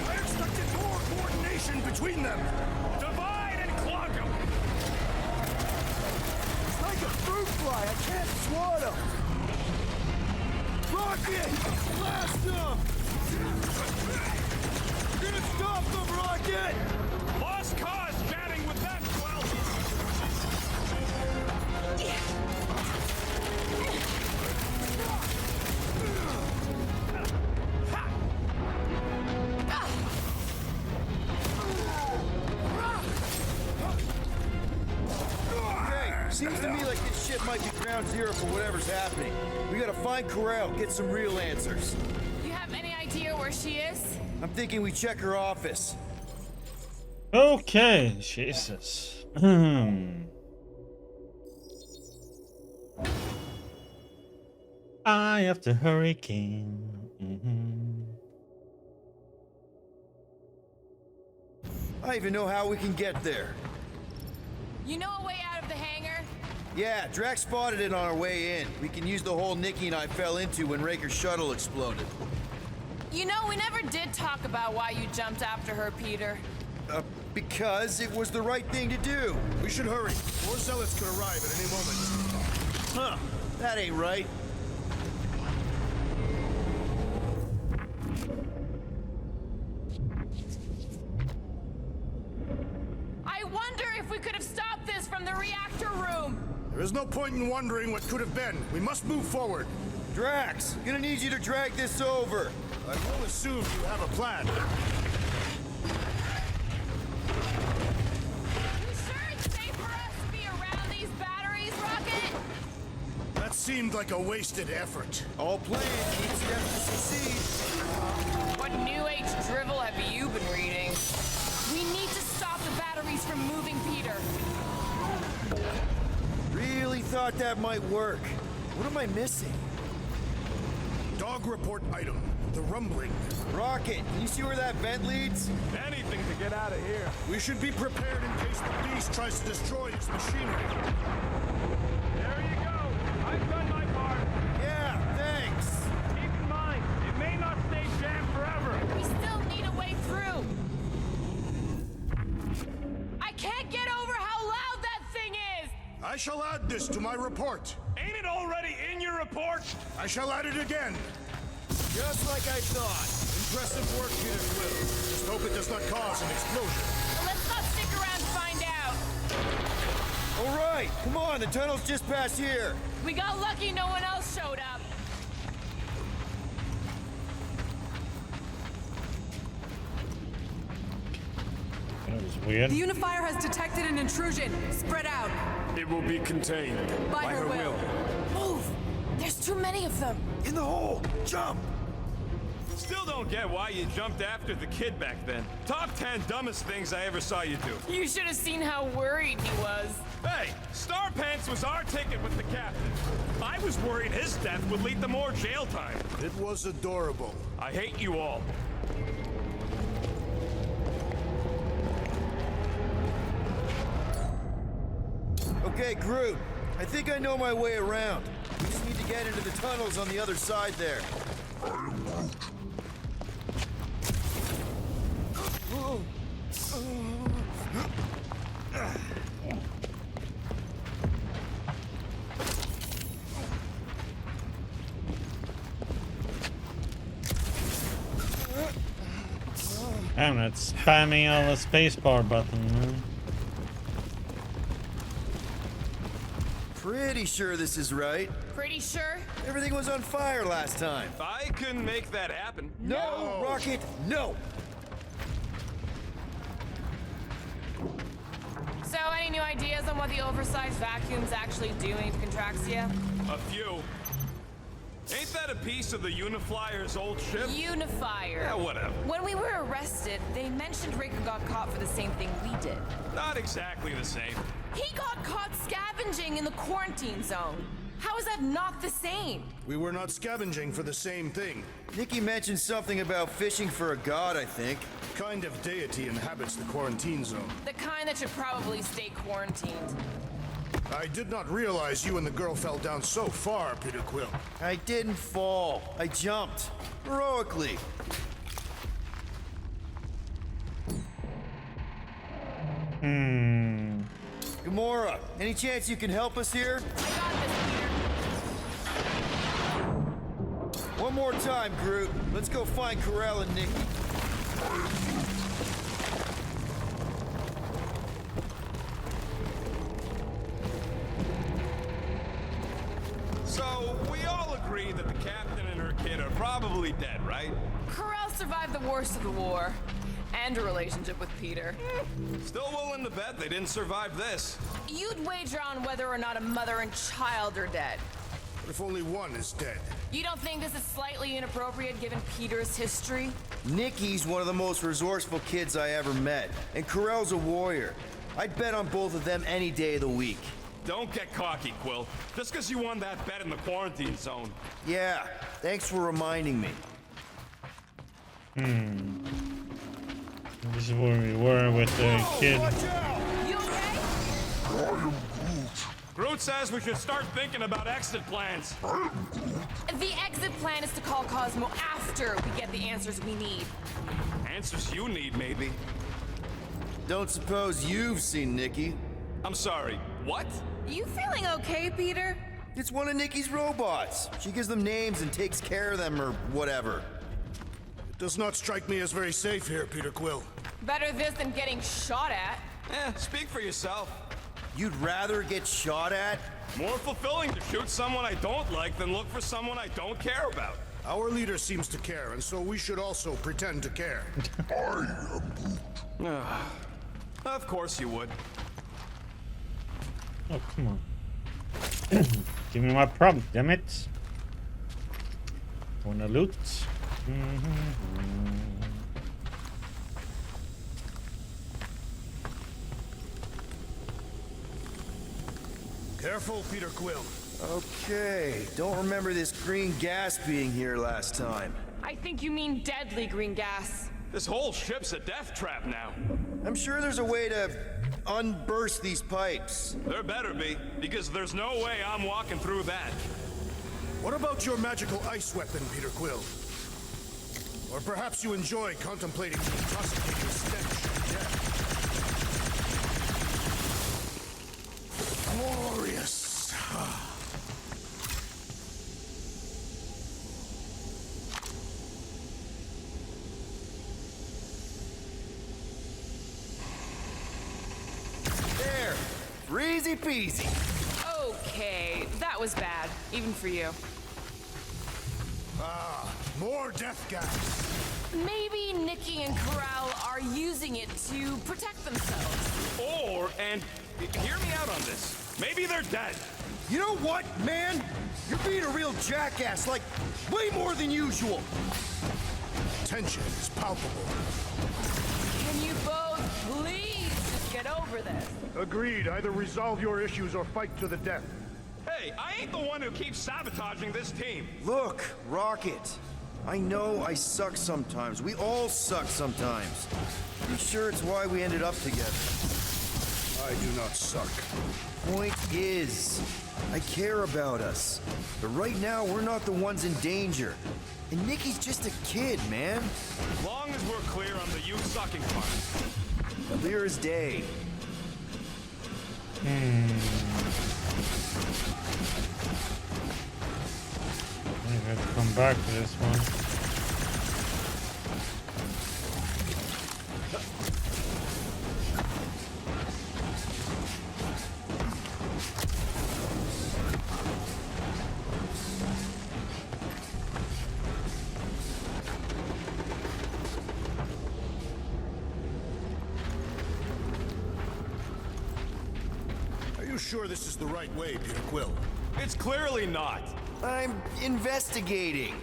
I expected more coordination between them! Divide and clog them! It's like a fruit fly. I can't swat him. Rocket! Blast him! You're gonna stop them, Rocket! Lost cause chatting with that swell! Okay, seems to me like this ship might be ground zero for whatever's happening. We gotta find Corel, get some real answers. You have any idea where she is? I'm thinking we check her office. Okay, Jesus. Eye of the Hurricane. I even know how we can get there. You know a way out of the hangar? Yeah, Drax spotted it on our way in. We can use the hole Nikki and I fell into when Raker's shuttle exploded. You know, we never did talk about why you jumped after her, Peter. Because it was the right thing to do. We should hurry. More zealots could arrive at any moment. Huh, that ain't right. I wonder if we could have stopped this from the reactor room. There is no point in wondering what could have been. We must move forward. Drax, gonna need you to drag this over. I will assume you have a plan. You sure it's safe for us to be around these batteries, Rocket? That seemed like a wasted effort. All planned needs them to succeed. What New Age drivel have you been reading? We need to stop the batteries from moving, Peter. Really thought that might work. What am I missing? Dog report item. The rumbling. Rocket, can you see where that vent leads? Anything to get out of here. We should be prepared in case the beast tries to destroy his machinery. There you go. I've done my part. Yeah, thanks. Keep in mind, it may not stay jammed forever. We still need a way through. I can't get over how loud that thing is. I shall add this to my report. Ain't it already in your report? I shall add it again. Just like I thought. Impressive work, Peter Quill. Just hope it does not cause an explosion. Well, let's not stick around to find out. All right, come on, the tunnel's just past here. We got lucky no one else showed up. That was weird. The Unifier has detected an intrusion. Spread out. It will be contained. By her will. Move! There's too many of them. In the hole, jump! Still don't get why you jumped after the kid back then. Top 10 dumbest things I ever saw you do. You should have seen how worried he was. Hey, Star Pants was our ticket with the captain. I was worried his death would lead to more jail time. It was adorable. I hate you all. Okay, Groot. I think I know my way around. We just need to get into the tunnels on the other side there. I'm not spamming all the spacebar button, man. Pretty sure this is right. Pretty sure? Everything was on fire last time. If I couldn't make that happen. No, Rocket, no! So, any new ideas on what the oversized vacuum's actually doing to Contraxia? A few. Ain't that a piece of the Uniflyer's old ship? Unifier. Yeah, whatever. When we were arrested, they mentioned Rick got caught for the same thing we did. Not exactly the same. He got caught scavenging in the quarantine zone. How is that not the same? We were not scavenging for the same thing. Nikki mentioned something about fishing for a god, I think. Kind of deity inhabits the quarantine zone. The kind that should probably stay quarantined. I did not realize you and the girl fell down so far, Peter Quill. I didn't fall. I jumped. Heroically. Gamora, any chance you can help us here? I got this, Peter. One more time, Groot. Let's go find Karel and Nikki. So, we all agree that the captain and her kid are probably dead, right? Karel survived the worst of the war. And a relationship with Peter. Still willing to bet they didn't survive this. You'd wager on whether or not a mother and child are dead. What if only one is dead? You don't think this is slightly inappropriate given Peter's history? Nikki's one of the most resourceful kids I ever met, and Karel's a warrior. I'd bet on both of them any day of the week. Don't get cocky, Quill. Just because you won that bet in the quarantine zone. Yeah, thanks for reminding me. This is where we were with the kid. You okay? Groot says we should start thinking about exit plans. The exit plan is to call Cosmo after we get the answers we need. Answers you need, maybe. Don't suppose you've seen Nikki? I'm sorry, what? You feeling okay, Peter? It's one of Nikki's robots. She gives them names and takes care of them or whatever. It does not strike me as very safe here, Peter Quill. Better this than getting shot at. Speak for yourself. You'd rather get shot at? More fulfilling to shoot someone I don't like than look for someone I don't care about. Our leader seems to care, and so we should also pretend to care. I am Groot. Of course you would. Oh, come on. Give me my prompt, damn it. Wanna loot? Careful, Peter Quill. Okay, don't remember this green gas being here last time. I think you mean deadly green gas. This whole ship's a death trap now. I'm sure there's a way to unburst these pipes. There better be, because there's no way I'm walking through that. What about your magical ice weapon, Peter Quill? Or perhaps you enjoy contemplating the intoxicating stench of death. Glorious. There! Easy peasy. Okay, that was bad, even for you. Ah, more death gas. Maybe Nikki and Corral are using it to protect themselves. Or, and hear me out on this, maybe they're dead. You know what, man? You're being a real jackass, like, way more than usual. Tension is palpable. Can you both please just get over this? Agreed. Either resolve your issues or fight to the death. Hey, I ain't the one who keeps sabotaging this team. Look, Rocket. I know I suck sometimes. We all suck sometimes. Pretty sure it's why we ended up together. I do not suck. Point is, I care about us. But right now, we're not the ones in danger. And Nikki's just a kid, man. As long as we're clear on the you sucking part. Clear as day. I have to come back to this one. Are you sure this is the right way, Peter Quill? It's clearly not. I'm investigating.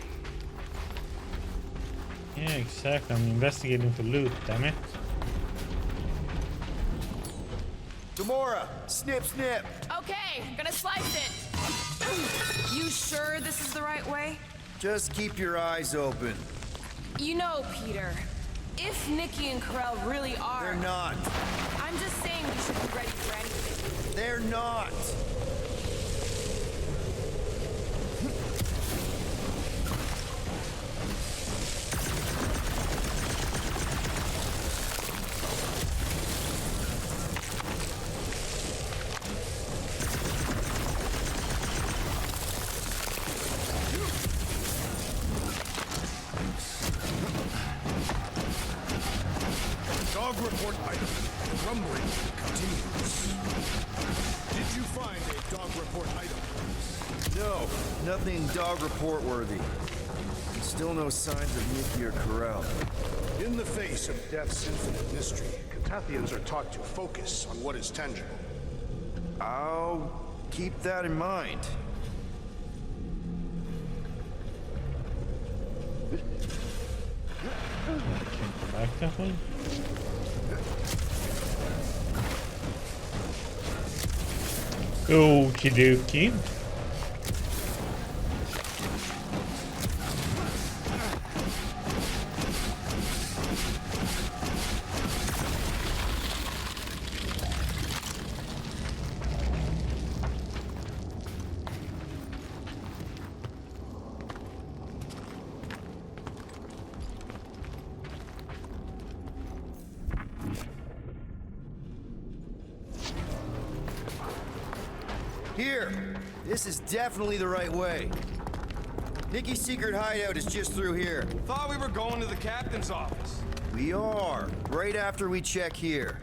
Yeah, exactly. I'm investigating for loot, damn it. Gamora, snip, snip. Okay, gonna slice it. You sure this is the right way? Just keep your eyes open. You know, Peter, if Nikki and Corral really are... They're not. I'm just saying we should be ready for anything. They're not. Dog report item. Rumbling continues. Did you find a dog report item? No, nothing dog report worthy. Still no signs of Nikki or Corral. In the face of death's infinite mystery, Catathians are taught to focus on what is tangible. I'll keep that in mind. Back that way? Okie dokie. Here! This is definitely the right way. Nikki's secret hideout is just through here. Thought we were going to the captain's office. We are, right after we check here.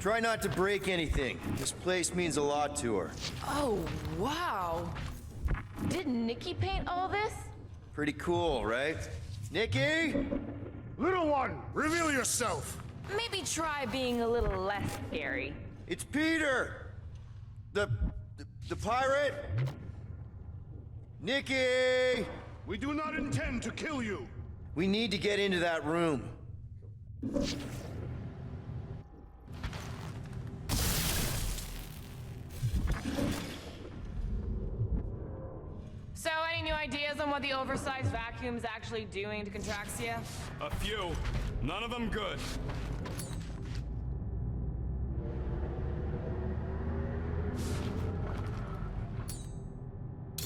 Try not to break anything. This place means a lot to her. Oh, wow. Did Nikki paint all this? Pretty cool, right? Nikki? Little one, reveal yourself. Maybe try being a little less scary. It's Peter! The pirate? Nikki! We do not intend to kill you. We need to get into that room. So, any new ideas on what the oversized vacuum's actually doing to Contraxia? A few. None of them good.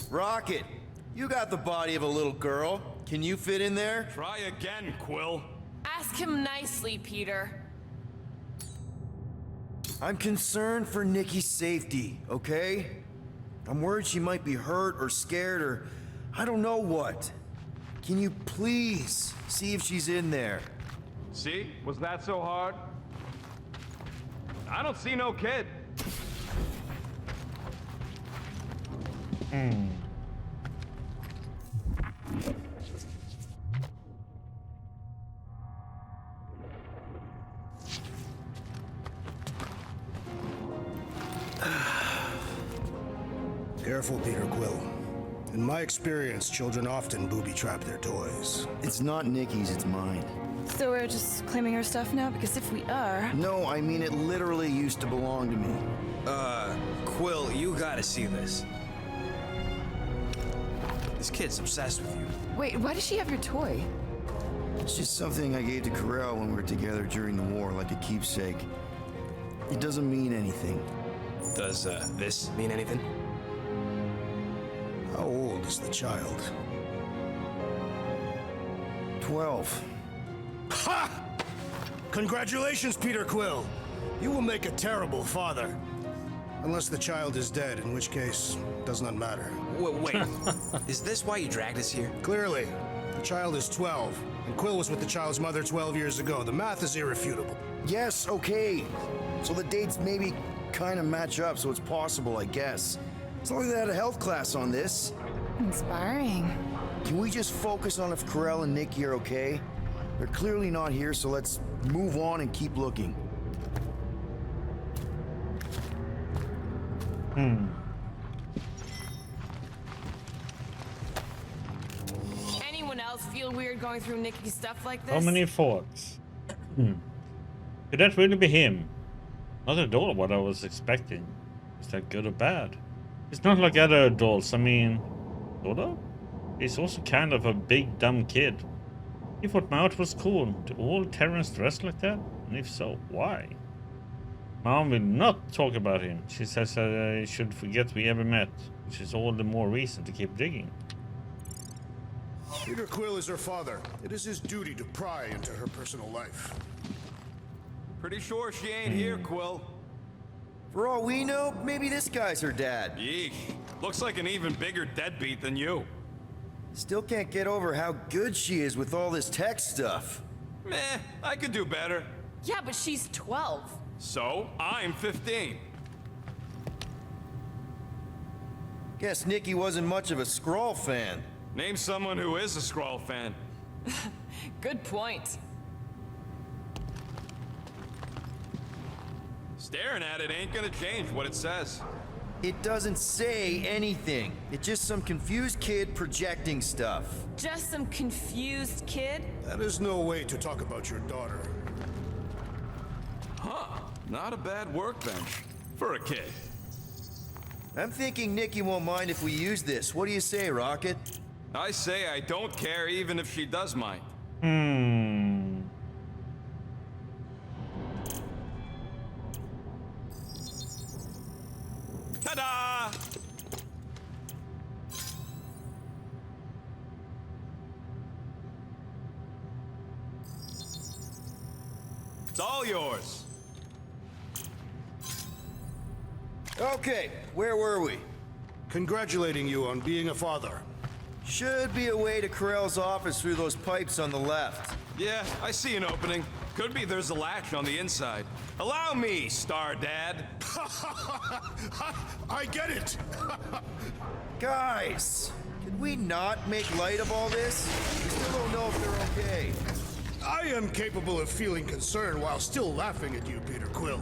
Rocket, you got the body of a little girl. Can you fit in there? Try again, Quill. Ask him nicely, Peter. I'm concerned for Nikki's safety, okay? I'm worried she might be hurt or scared or I don't know what. Can you please see if she's in there? See? Was that so hard? I don't see no kid. Careful, Peter Quill. In my experience, children often booby-trap their toys. It's not Nikki's, it's mine. So we're just claiming her stuff now? Because if we are... No, I mean it literally used to belong to me. Quill, you gotta see this. This kid's obsessed with you. Wait, why does she have your toy? It's just something I gave to Corell when we were together during the war, like a keepsake. It doesn't mean anything. Does, this mean anything? How old is the child? 12. Ha! Congratulations, Peter Quill. You will make a terrible father. Unless the child is dead, in which case, does not matter. Wait. Is this why you dragged us here? Clearly. The child is 12, and Quill was with the child's mother 12 years ago. The math is irrefutable. Yes, okay. So the dates maybe kind of match up, so it's possible, I guess. It's not like they had a health class on this. Inspiring. Can we just focus on if Corell and Nikki are okay? They're clearly not here, so let's move on and keep looking. Anyone else feel weird going through Nikki's stuff like this? How many thoughts? Could that really be him? Not at all what I was expecting. Is that good or bad? It's not like other adults, I mean, sort of? He's also kind of a big dumb kid. He thought my art was cool. Do all Terrans dress like that? And if so, why? Mom will not talk about him. She says I should forget we ever met, which is all the more reason to keep digging. Peter Quill is her father. It is his duty to pry into her personal life. Pretty sure she ain't here, Quill. For all we know, maybe this guy's her dad. Yeesh. Looks like an even bigger deadbeat than you. Still can't get over how good she is with all this tech stuff. Meh, I could do better. Yeah, but she's 12. So, I'm 15. Guess Nikki wasn't much of a Skrull fan. Name someone who is a Skrull fan. Good point. Staring at it ain't gonna change what it says. It doesn't say anything. It's just some confused kid projecting stuff. Just some confused kid? That is no way to talk about your daughter. Huh. Not a bad workbench. For a kid. I'm thinking Nikki won't mind if we use this. What do you say, Rocket? I say I don't care even if she does mind. Ta-da! It's all yours. Okay, where were we? Congratulating you on being a father. Should be a way to Corell's office through those pipes on the left. Yeah, I see an opening. Could be there's a latch on the inside. Allow me, Star Dad. I get it! Guys, could we not make light of all this? We still don't know if they're okay. I am capable of feeling concern while still laughing at you, Peter Quill.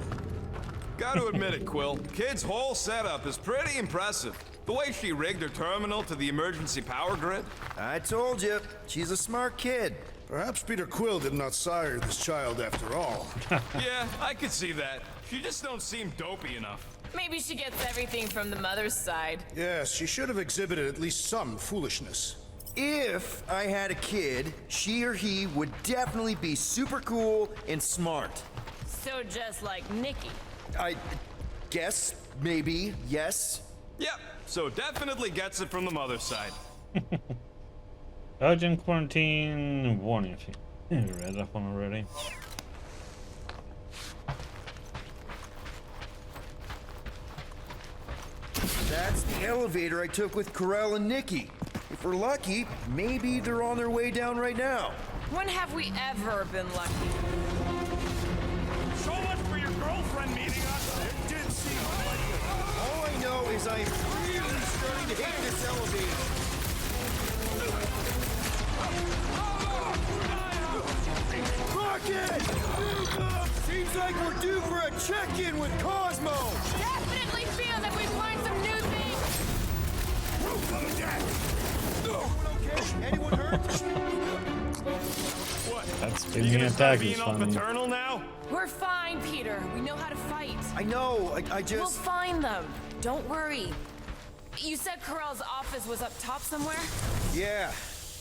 Gotta admit it, Quill. Kid's whole setup is pretty impressive. The way she rigged her terminal to the emergency power grid? I told you, she's a smart kid. Perhaps Peter Quill did not sire this child after all. Yeah, I could see that. She just don't seem dopey enough. Maybe she gets everything from the mother's side. Yes, she should have exhibited at least some foolishness. If I had a kid, she or he would definitely be super cool and smart. So just like Nikki. I guess, maybe, yes. Yep, so definitely gets it from the mother's side. Urgent quarantine warning. I think I read that one already. That's the elevator I took with Corell and Nikki. If we're lucky, maybe they're on their way down right now. When have we ever been lucky? So much for your girlfriend meeting us. It did seem like it. All I know is I'm really starting to hate this elevator. Rocket! Seems like we're due for a check-in with Cosmo. Definitely feel that we've learned some new things. Okay? Anyone hurt? What? That's You been gonna an start attack being is all funny. paternal now? We're fine, Peter. We know how to fight. I know, I We'll just... find them. Don't worry. You said Corell's office was up top somewhere? Yeah,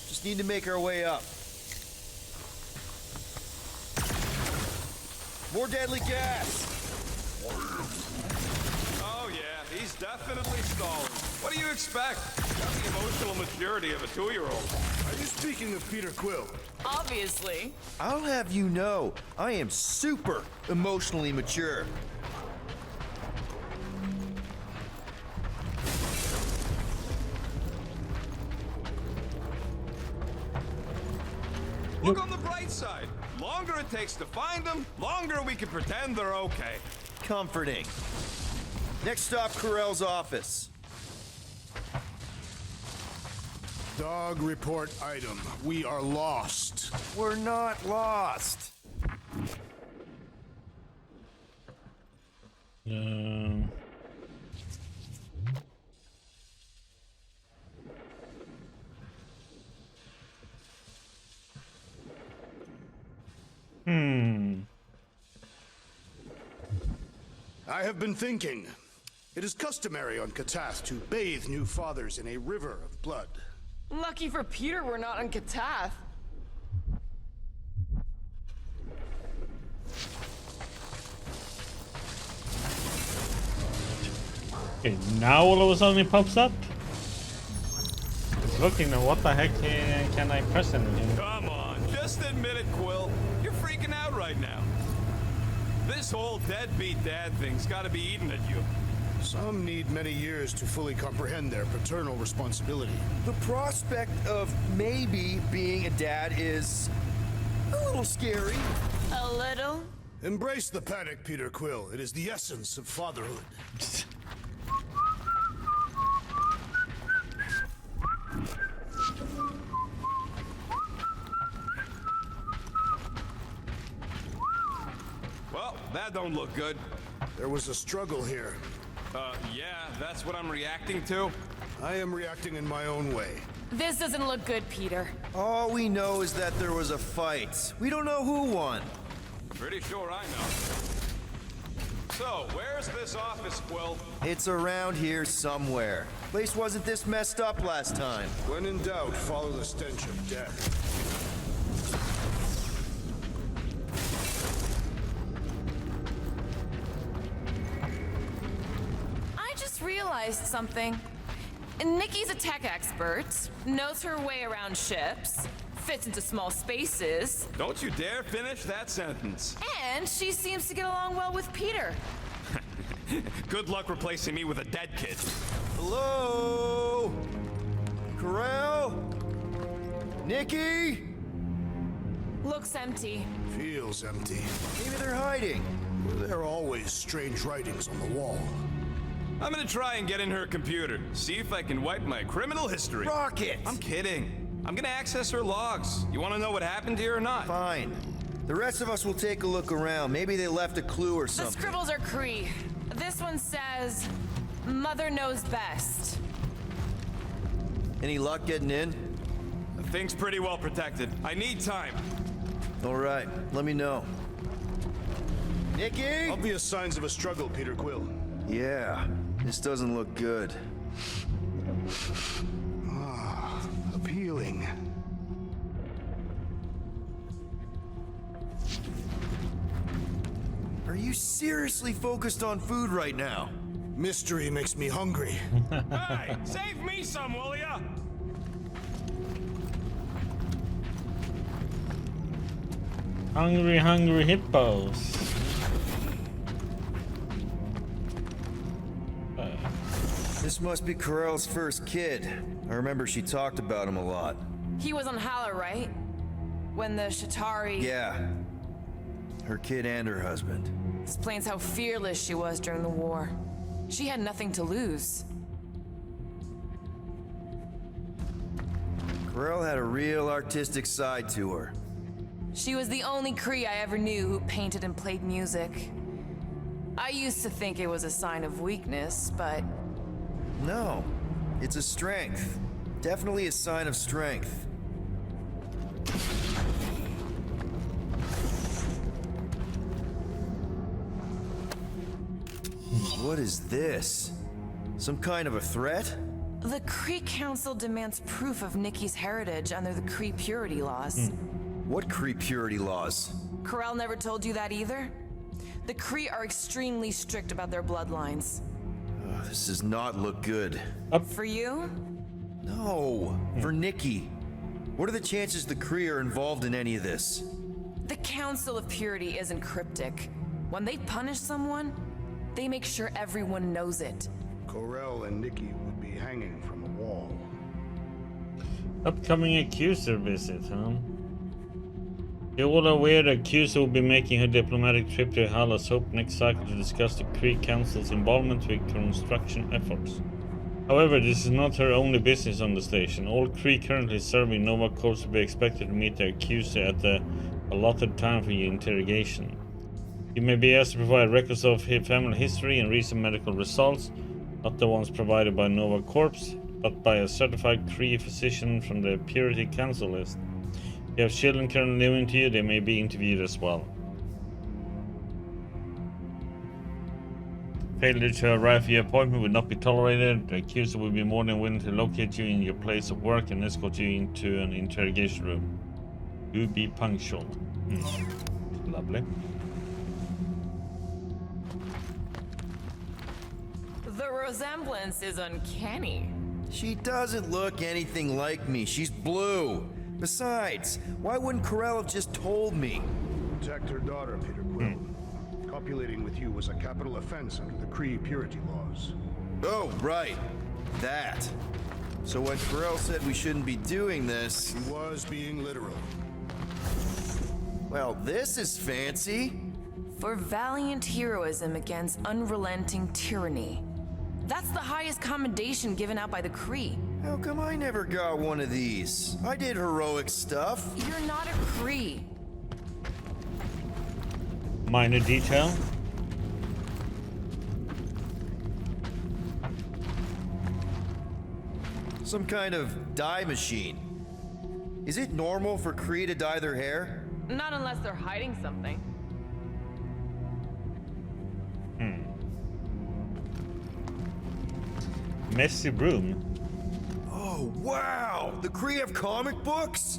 just need to make our way up. More deadly gas! Oh yeah, he's definitely stalling. What do you expect? Got the emotional maturity of a 2-year-old. Are you speaking of Peter Quill? Obviously. I'll have you know, I am super emotionally mature. Look on the bright side. Longer it takes to find them, longer we can pretend they're okay. Comforting. Next stop, Corell's office. Dog report item. We are lost. We're not lost. I have been thinking. It is customary on Katath to bathe new fathers in a river of blood. Lucky for Peter we're not on Katath. Okay, now all of a sudden it pops up. It's looking at what the heck can I press anything? Come on, just admit it, Quill. You're freaking out right now. This whole deadbeat dad thing's gotta be eating at you. Some need many years to fully comprehend their paternal responsibility. The prospect of maybe being a dad is a little scary. A little? Embrace the panic, Peter Quill. It is the essence of fatherhood. Well, that don't look good. There was a struggle here. Yeah, that's what I'm reacting to. I am reacting in my own way. This doesn't look good, Peter. All we know is that there was a fight. We don't know who won. Pretty sure I know. So, where's this office, Quill? It's around here somewhere. Place wasn't this messed up last time. When in doubt, follow the stench of death. I just realized something. Nikki's a tech expert, knows her way around ships, fits into small spaces, Don't you dare finish that sentence. and she seems to get along well with Peter. Good luck replacing me with a dead kid. Hello? Corell? Nikki? Looks empty. Feels empty. Maybe they're hiding. There are always strange writings on the wall. I'm gonna try and get in her computer, see if I can wipe my criminal history. Rocket! I'm kidding. I'm gonna access her logs. You wanna know what happened here or not? Fine. The rest of us will take a look around. Maybe they left a clue or The something. scribbles are Cree. This one says, Mother knows best. Any luck getting in? The thing's pretty well protected. I need time. All right, let me know. Nikki? Obvious signs of a struggle, Peter Quill. Yeah, this doesn't look good. Appealing. Are you seriously focused on food right now? Mystery makes me hungry. Hey, save me some, will ya? Hungry, hungry hippos. This must be Corell's first kid. I remember she talked about him a lot. He was on Hala, right? When the Shatari... Yeah. Her kid and her husband. Explains how fearless she was during the war. She had nothing to lose. Corell had a real artistic side to her. She was the only Kree I ever knew who painted and played music. I used to think it was a sign of weakness, but... No, it's a strength. Definitely a sign of strength. What is this? Some kind of a threat? The Kree Council demands proof of Nikki's heritage under the Kree purity laws. What Kree purity laws? Corell never told you that either? The Kree are extremely strict about their bloodlines. This does not look good. For you? No, for Nikki. What are the chances the Kree are involved in any of this? The Council of Purity isn't cryptic. When they punish someone, they make sure everyone knows it. Corell and Nikki would be hanging from a wall. Upcoming accuser visit, huh? You're all aware the accuser will be making her diplomatic trip to Hala's Hope next cycle to discuss the Kree Council's involvement with construction efforts. However, this is not her only business on the station. All Kree currently serving Nova Corps will be expected to meet the accuser at the allotted time for your interrogation. You may be asked to provide records of his family history and recent medical results, not the ones provided by Nova Corps, but by a certified Kree physician from the Purity Council list. If you have children currently living to you, they may be interviewed as well. Failure to arrive for your appointment will not be tolerated. The accuser will be more than willing to locate you in your place of work and escort you into an interrogation room. Do be punctual. Lovely. The resemblance is uncanny. She doesn't look anything like me. She's blue. Besides, why wouldn't Corell have just told me? Protect her daughter, Peter Quill. Copulating with you was a capital offense under the Kree purity laws. Oh, right. That. So when Corell said we shouldn't be doing this... He was being literal. Well, this is fancy. For valiant heroism against unrelenting tyranny. That's the highest commendation given out by the Kree. How come I never got one of these? I did heroic stuff. You're not a Kree. Minor detail. Some kind of dye machine. Is it normal for Kree to dye their hair? Not unless they're hiding something. Messy broom. Oh, wow! The Kree have comic books?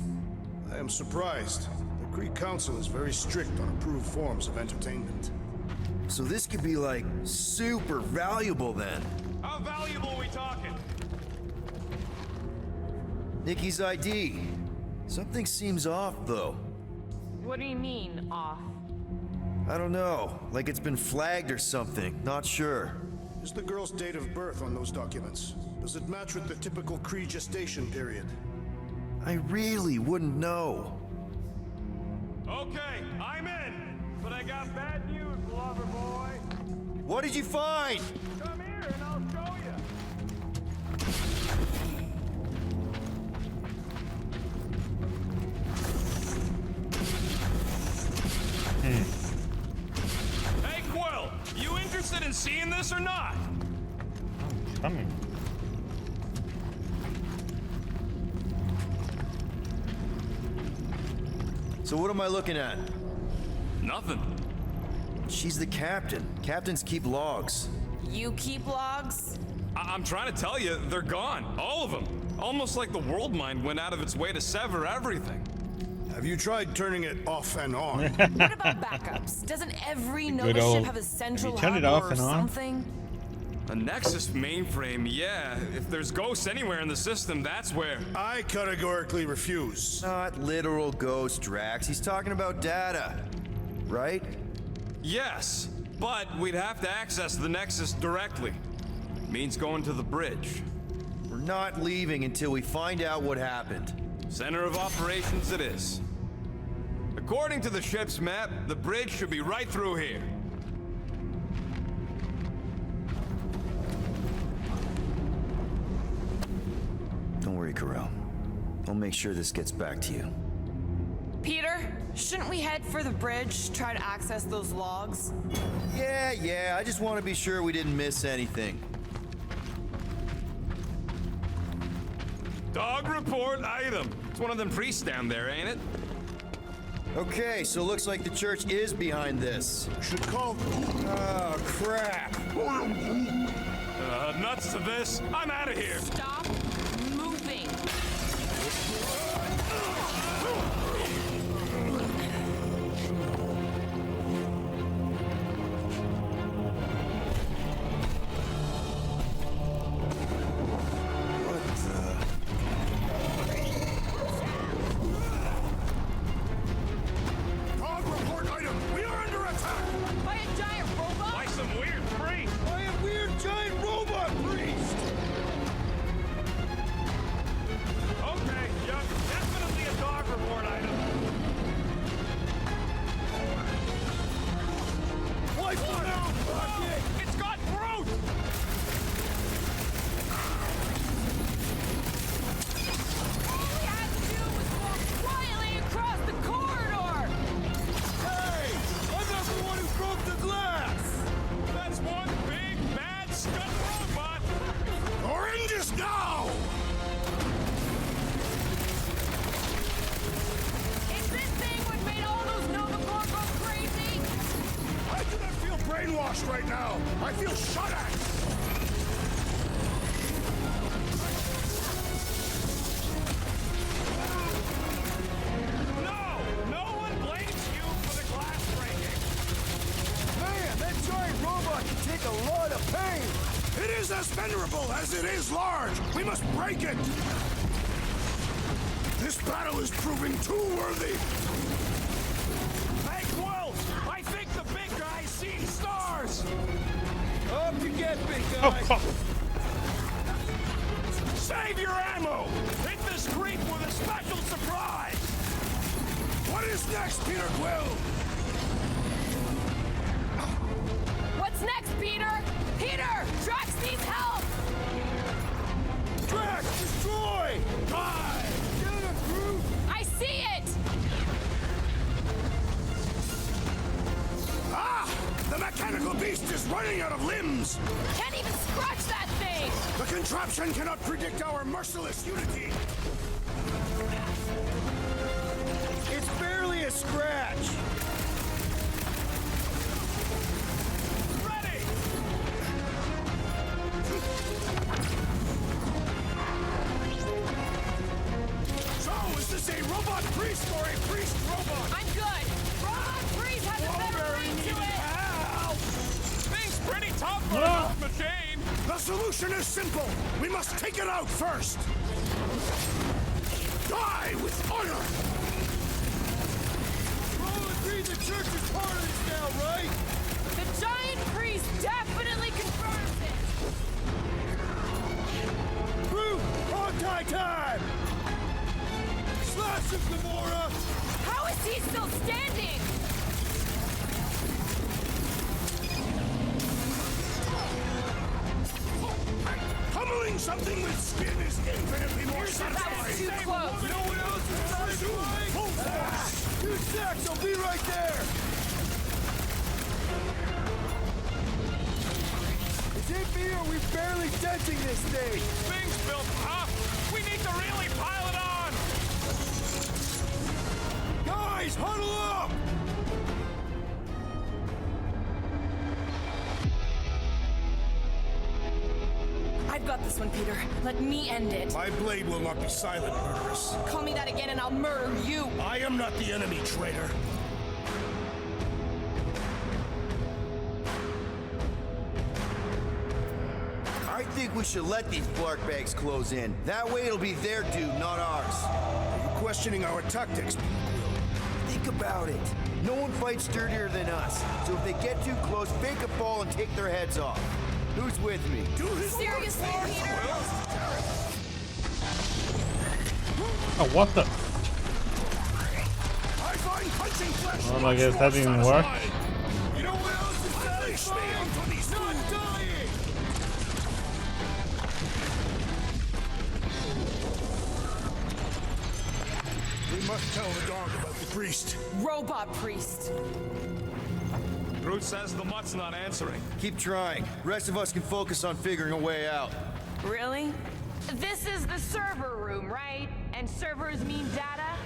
I am surprised. The Kree Council is very strict on approved forms of entertainment. So this could be like super valuable then. How valuable are we talking? Nikki's ID. Something seems off though. What do you mean, off? I don't know, like it's been flagged or something, not sure. Is the girl's date of birth on those documents? Does it match with the typical Kree gestation period? I really wouldn't know. Okay, I'm in. But I got bad news, lover boy. What did you find? Come here and I'll show you. Hey, Quill, you interested in seeing this or not? Coming. So what am I looking at? Nothing. She's the captain. Captains keep logs. You keep logs? I'm trying to tell you, they're gone. All of them. Almost like the world mind went out of its way to sever everything. Have you tried turning it off and on? What about backups? Doesn't every Good Nova old- ship have a central Have you turned hub it off or and on? something? A Nexus mainframe, yeah. If there's ghosts anywhere in the system, that's where. I categorically refuse. Not literal ghost, Drax. He's talking about data. Right? Yes, but we'd have to access the Nexus directly. Means going to the bridge. We're not leaving until we find out what happened. Center of operations it is. According to the ship's map, the bridge should be right through here. Don't worry, Carell. I'll make sure this gets back to you. Peter, shouldn't we head for the bridge, try to access those logs? Yeah, I just want to be sure we didn't miss anything. Dog report item. It's one of them priests down there, ain't it? Okay, so looks like the church is behind this. Should call. Oh, crap. Nuts to this. I'm out of here. Stop moving. Dog report item. We are under attack. By a giant robot? By some weird priest. By a weird giant robot priest! Okay, yeah, definitely a dog report item. Wipe it out, Rocket! It's got brute! All we had to do was walk quietly across the corridor! Hey! I'm not the one who broke the glass! That's one big, bad, scut robot! Oranges now! Is this thing what made all those Nova Corps go crazy? I do not feel brainwashed right now. I feel shot at. No one blames you for the glass breaking. Man, that giant robot can take a lot of pain! It is as venerable as it is large. We must break it. This battle is proving too worthy. Hey, Quill! I think the big guy's seen stars! Up you get, big Oh, guy! fuck. Save your ammo! Hit this creep with a special surprise! What is next, Peter Quill? What's next, Peter? Peter! Drax needs help! Drax, destroy! Die! Get it, Groot! I see it! Ah! The mechanical beast is running out of limbs. Can't even scratch that thing! The contraption cannot predict our merciless unity. It's barely a scratch! Ready! So, is this a robot priest or a priest robot? I'm good! Robot Freeze has a better ring to it! Help! Thing's pretty tough for an old machine! The solution is simple. We must take it out first. Die with honor. All agree the church is part of this now, right? The giant priest definitely confirms it! Groot, Hawkeye time! Slash him, Gamora! How is he still standing? Pummeling something with skin is infinitely more That was satisfying. too close! No one else is satisfied? Full force. 2 seconds, I'll be right there! Is it me or are we barely denting this thing? Thing's built tough! We need to really pile it on! Guys, Guys, huddle up! I've got this one, Peter. Let me end it. My blade will not be silent, murderess. Call me that again and I'll murder you. I am not the enemy, traitor. I think we should let these Blark bags close in. That way it'll be their due, not ours. Are you questioning our tactics, Peter Quill? Think about it. No one fights sturdier than us. So if they get too close, fake a fall and take their heads off. Who's with me? Seriously, Peter? Oh, what the? I find punching flesh. Well, I guess that didn't work. You know what else is satisfying? For these not dying. We must tell the dog about the priest. Robot priest. Groot says the mutt's not answering. Keep trying. Rest of us can focus on figuring a way out. Really? This is the server room, right? And servers mean data?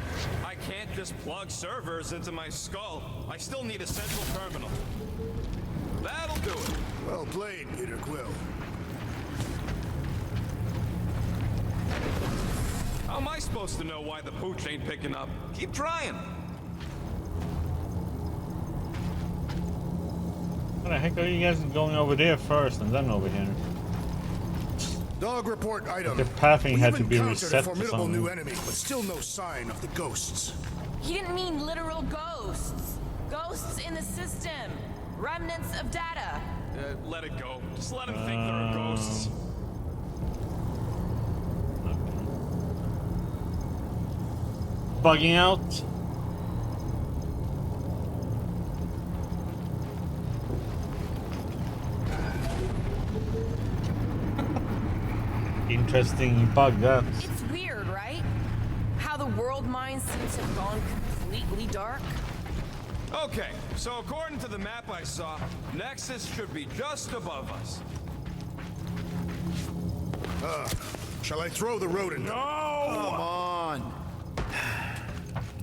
I can't just plug servers into my skull. I still need a central terminal. That'll do it. Well played, Peter Quill. How am I supposed to know why the pooch ain't picking up? Keep trying. What the heck are you guys going over there first and then over here? Dog report item. The pathing We had have to be encountered reset a for formidable something. new enemy, but still no sign of the ghosts. He didn't mean literal ghosts. Ghosts in the system. Remnants of data. Let it go. Just let him think there are ghosts. Bugging out. Interesting bug that. It's weird, right? How the world mind seems to have gone completely dark. Okay, so according to the map I saw, Nexus should be just above us. Shall I throw the rodent? Come on.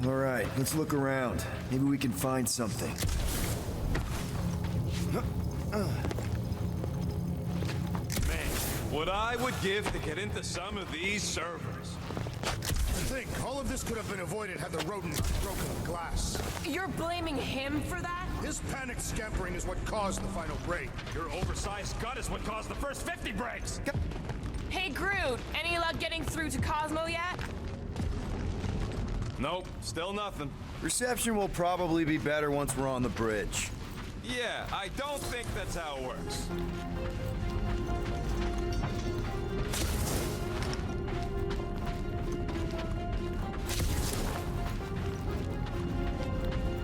All right, let's look around. Maybe we can find something. Man, what I would give to get into some of these servers. I think all of this could have been avoided had the rodent not broken the glass. You're blaming him for that? His panicked scampering is what caused the final break. Your oversized gut is what caused the first 50 breaks. Hey, Groot, any luck getting through to Cosmo yet? Nope, still nothing. Reception will probably be better once we're on the bridge. Yeah, I don't think that's how it works.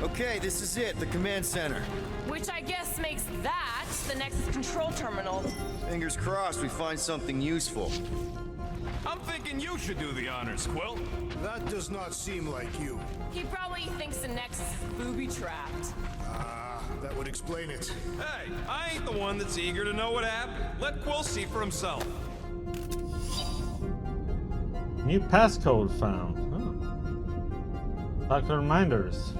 Okay, this is it, the command center. Which I guess makes that the Nexus control terminal. Fingers crossed we find something useful. I'm thinking you should do the honors, Quill. That does not seem like you. He probably thinks the Nexus is booby-trapped. That would explain it. Hey, I ain't the one that's eager to know what happened. Let Quill see for himself. New passcode found. Oh. Doctor reminders.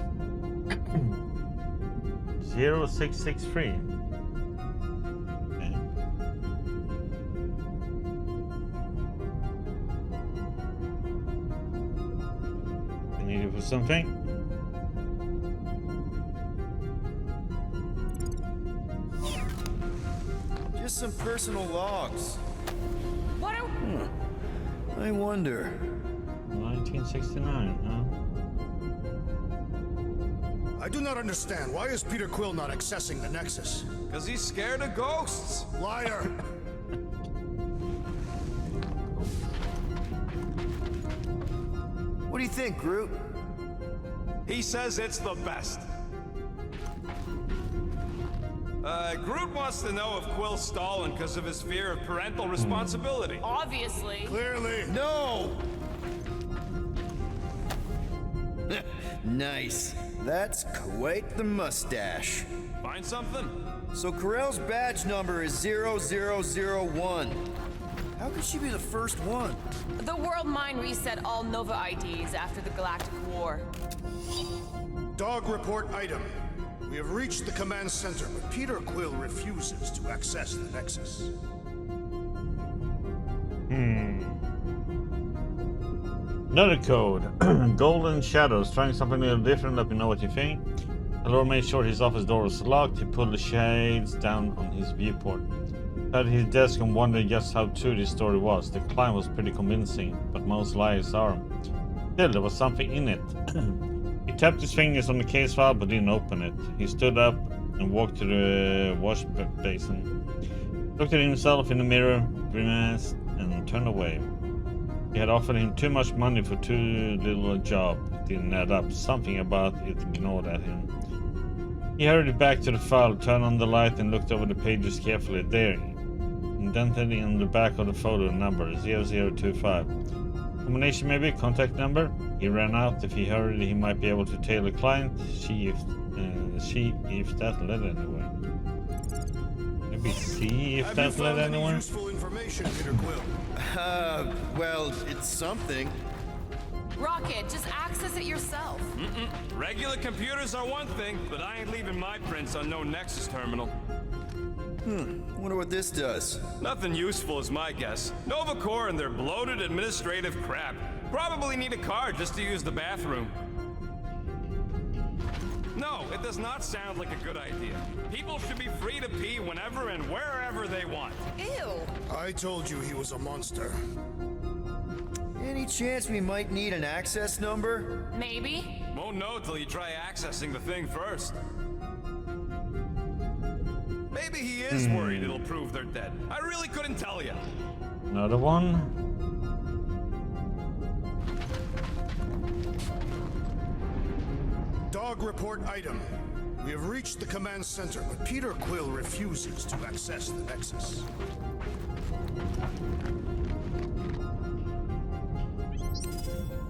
0663. Okay. I need it for something. Just some personal logs. What are... I wonder. 1969, huh? I do not understand. Why is Peter Quill not accessing the Nexus? Because he's scared of ghosts. Liar! What do you think, Groot? He says it's the best. Groot wants to know if Quill's stalling because of his fear of parental responsibility. Obviously. Clearly. No! Nice. That's quite the mustache. Find something? So Karel's badge number is 0001. How could she be the first one? The world mind reset all Nova IDs after the Galactic War. Dog report item. We have reached the command center, but Peter Quill refuses to access the Nexus. Another code. Golden Shadows. Trying something a little different. Let me know what you think. Allura made sure his office door was locked. He pulled the shades down on his viewport. At his desk and wondered just how true this story was. The climb was pretty convincing, but most lies are. Still, there was something in it. He tapped his fingers on the case file but didn't open it. He stood up and walked to the wash basin. Looked at himself in the mirror, grimaced, and turned away. He had offered him too much money for too little a job. It didn't add up. Something about it gnawed at him. He hurried back to the file, turned on the light, and looked over the pages carefully. There, indented in the back of the photo, number 0025. Combination maybe, contact number. He ran out. If he hurried, he might be able to tail a client. See if that led anywhere. Maybe see if that led anywhere. Useful information, Peter Quill. Well, it's something. Rocket, just access it yourself. Regular computers are one thing, but I ain't leaving my prints on no Nexus terminal. Wonder what this does. Nothing useful is my guess. Nova Corps and their bloated administrative crap probably need a card just to use the bathroom. No, it does not sound like a good idea. People should be free to pee whenever and wherever they want. Ew. I told you he was a monster. Any chance we might need an access number? Maybe. Won't know till you try accessing the thing first. Maybe he is worried it'll prove they're dead. I really couldn't tell you. Another one. Dog report item. We have reached the command center, but Peter Quill refuses to access the Nexus.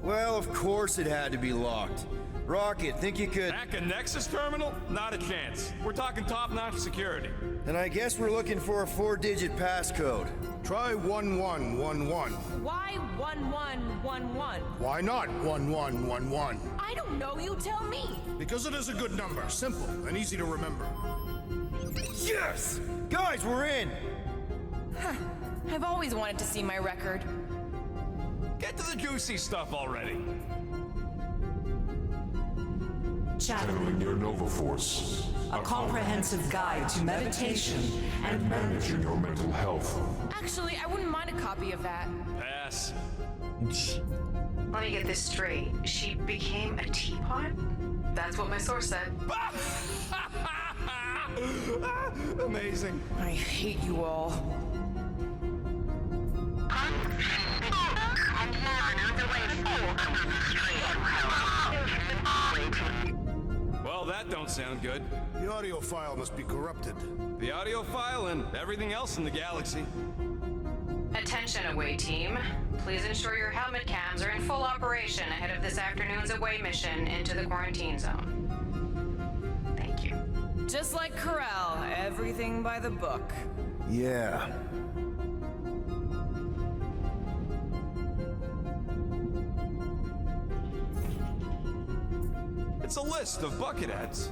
Well, of course it had to be locked. Rocket, think you could... Hack a Nexus terminal? Not a chance. We're talking top-notch security. And I guess we're looking for a 4-digit passcode. Try 1111. Why 1111? Why not 1111? I don't know, you tell me. Because it is a good number, simple and easy to remember. Yes! Guys, we're in! I've always wanted to see my record. Get to the juicy stuff already. Channeling your Nova Force. A comprehensive guide to meditation and managing your mental health. Actually, I wouldn't mind a copy of that. Pass. Let me get this straight. She became a teapot? That's what my source said. Amazing. I hate you all. Well, that don't sound good. The audio file must be corrupted. The audio file and everything else in the galaxy. Attention, away team. Please ensure your helmet cams are in full operation ahead of this afternoon's away mission into the quarantine zone. Thank you. Just like Corral, everything by the book. Yeah. It's a list of bucketheads.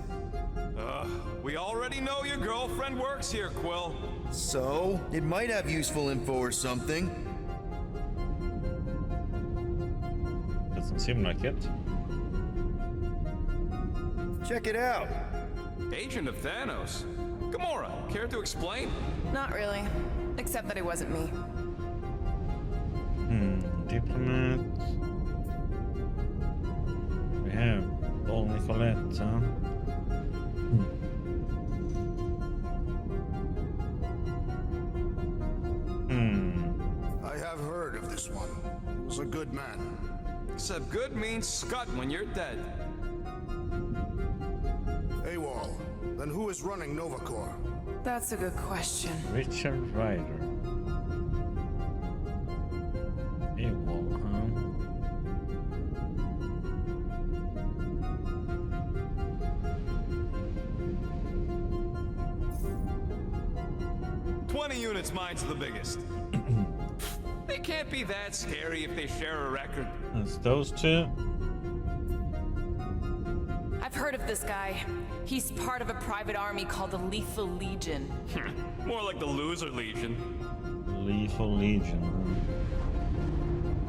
We already know your girlfriend works here, Quill. So, it might have useful info or something. Doesn't seem like it. Check it out. Agent of Thanos. Gamora, care to explain? Not really. Except that it wasn't me. Diplomat. We have Paul Nicolette, huh? I have heard of this one. He was a good man. Except good means scut when you're dead. AWOL. Then who is running Nova Corps? That's a good question. Richard Ryder. AWOL, huh? Units, mine's the biggest. They can't be that scary if they share a record. That's those two. I I've heard of this guy. He's part of a private army called the Lethal Legion. More like the Loser Legion. Lethal Legion.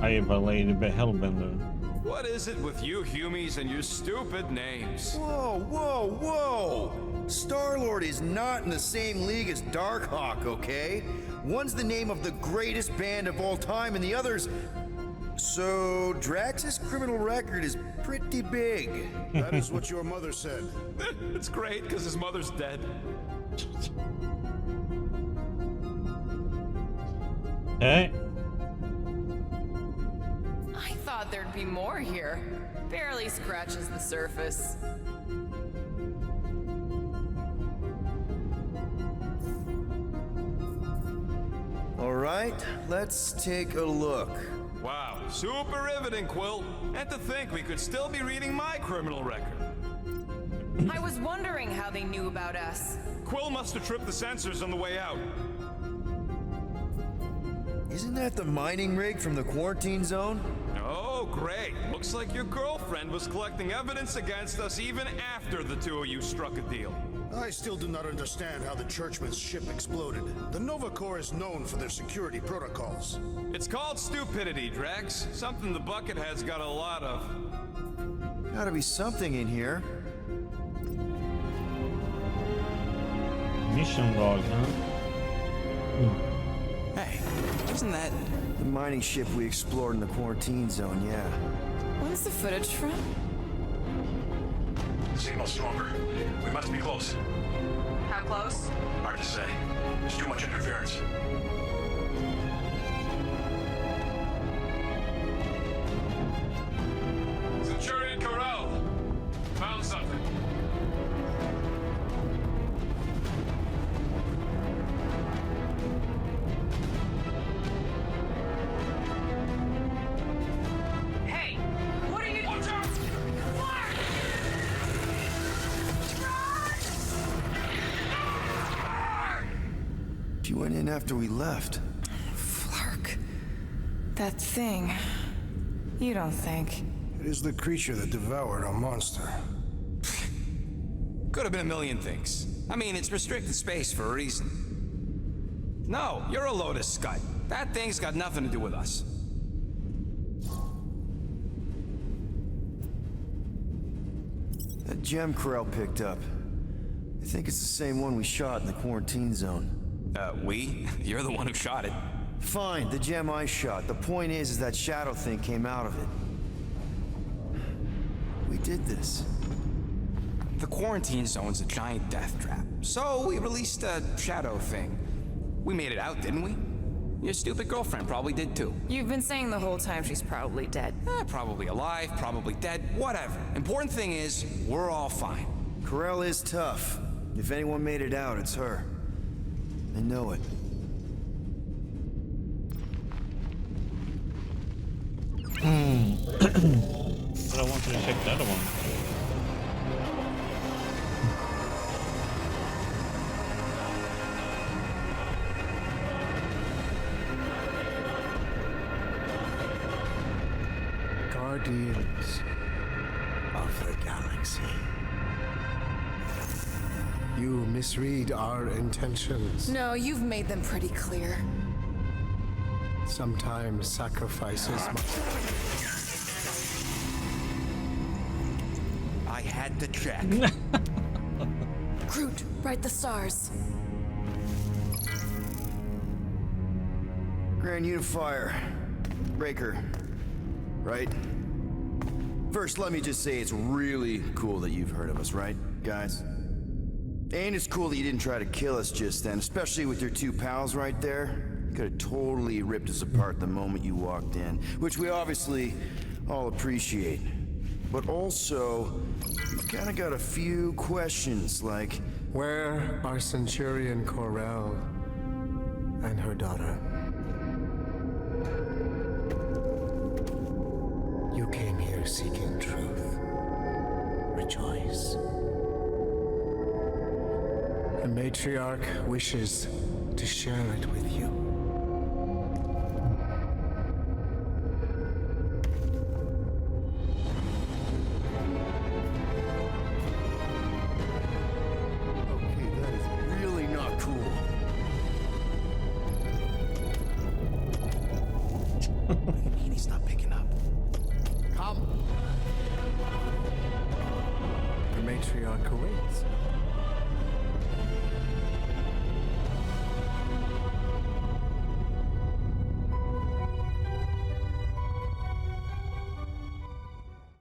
Hired by Lady Hellbender. What is it with you Humies and your stupid names? Whoa, whoa, whoa! Star-Lord is not in the same league as Darkhawk, okay? One's the name of the greatest band of all time, and the other's... So, Drax's criminal record is pretty big. That is what your mother said. It's great, because his mother's dead. Hey. I thought there'd be more here. Barely scratches the surface. All right, let's take a look. Wow, super riveting, Quill. And to think we could still be reading my criminal record. I was wondering how they knew about us. Quill must have tripped the sensors on the way out. Isn't that the mining rig from the quarantine zone? Oh, great. Looks like your girlfriend was collecting evidence against us even after the two of you struck a deal. I still do not understand how the Churchman's ship exploded. The Nova Corps is known for their security protocols. It's called stupidity, Drax. Something the Buckethead's got a lot of. Gotta be something in here. Mission log, huh? Hey, isn't that... The mining ship we explored in the quarantine zone, yeah. When's the footage from? Signal stronger. We must be close. How close? Hard to say. There's too much interference. Centurion Corral. Found something. Hey, what are you... Watch out! She went in after we left. Flark. That thing. You don't think? It is the creature that devoured our monster. Could have been a million things. I mean, it's restricted space for a reason. No, you're a load of scud. That thing's got nothing to do with us. That gem Corral picked up. I think it's the same one we shot in the quarantine zone. We? You're the one who shot it. Fine, the gem I shot. The point is that shadow thing came out of it. We did this. The quarantine zone's a giant death trap. So we released a shadow thing. We made it out, didn't we? Your stupid girlfriend probably did too. You've been saying the whole time she's probably dead. Probably alive, probably dead, whatever. Important thing is, we're all fine. Corral is tough. If anyone made it out, it's her. I know it. But I wanted to check the other one. Guardians of the Galaxy. You misread our intentions. No, you've made them pretty clear. Sometimes sacrifices I had to check. Groot, write the stars. Grand Unifier. Breaker. Right? First, let me just say it's really cool that you've heard of us, right, guys? And it's cool that you didn't try to kill us just then, especially with your two pals right there. You could have totally ripped us apart the moment you walked in, which we obviously all appreciate. But also, we've kind of got a few questions, like... Where are Centurion Corral and her daughter? You came here seeking truth. Rejoice. The matriarch wishes to share it with you. He's not picking up. Come. The matriarch awaits.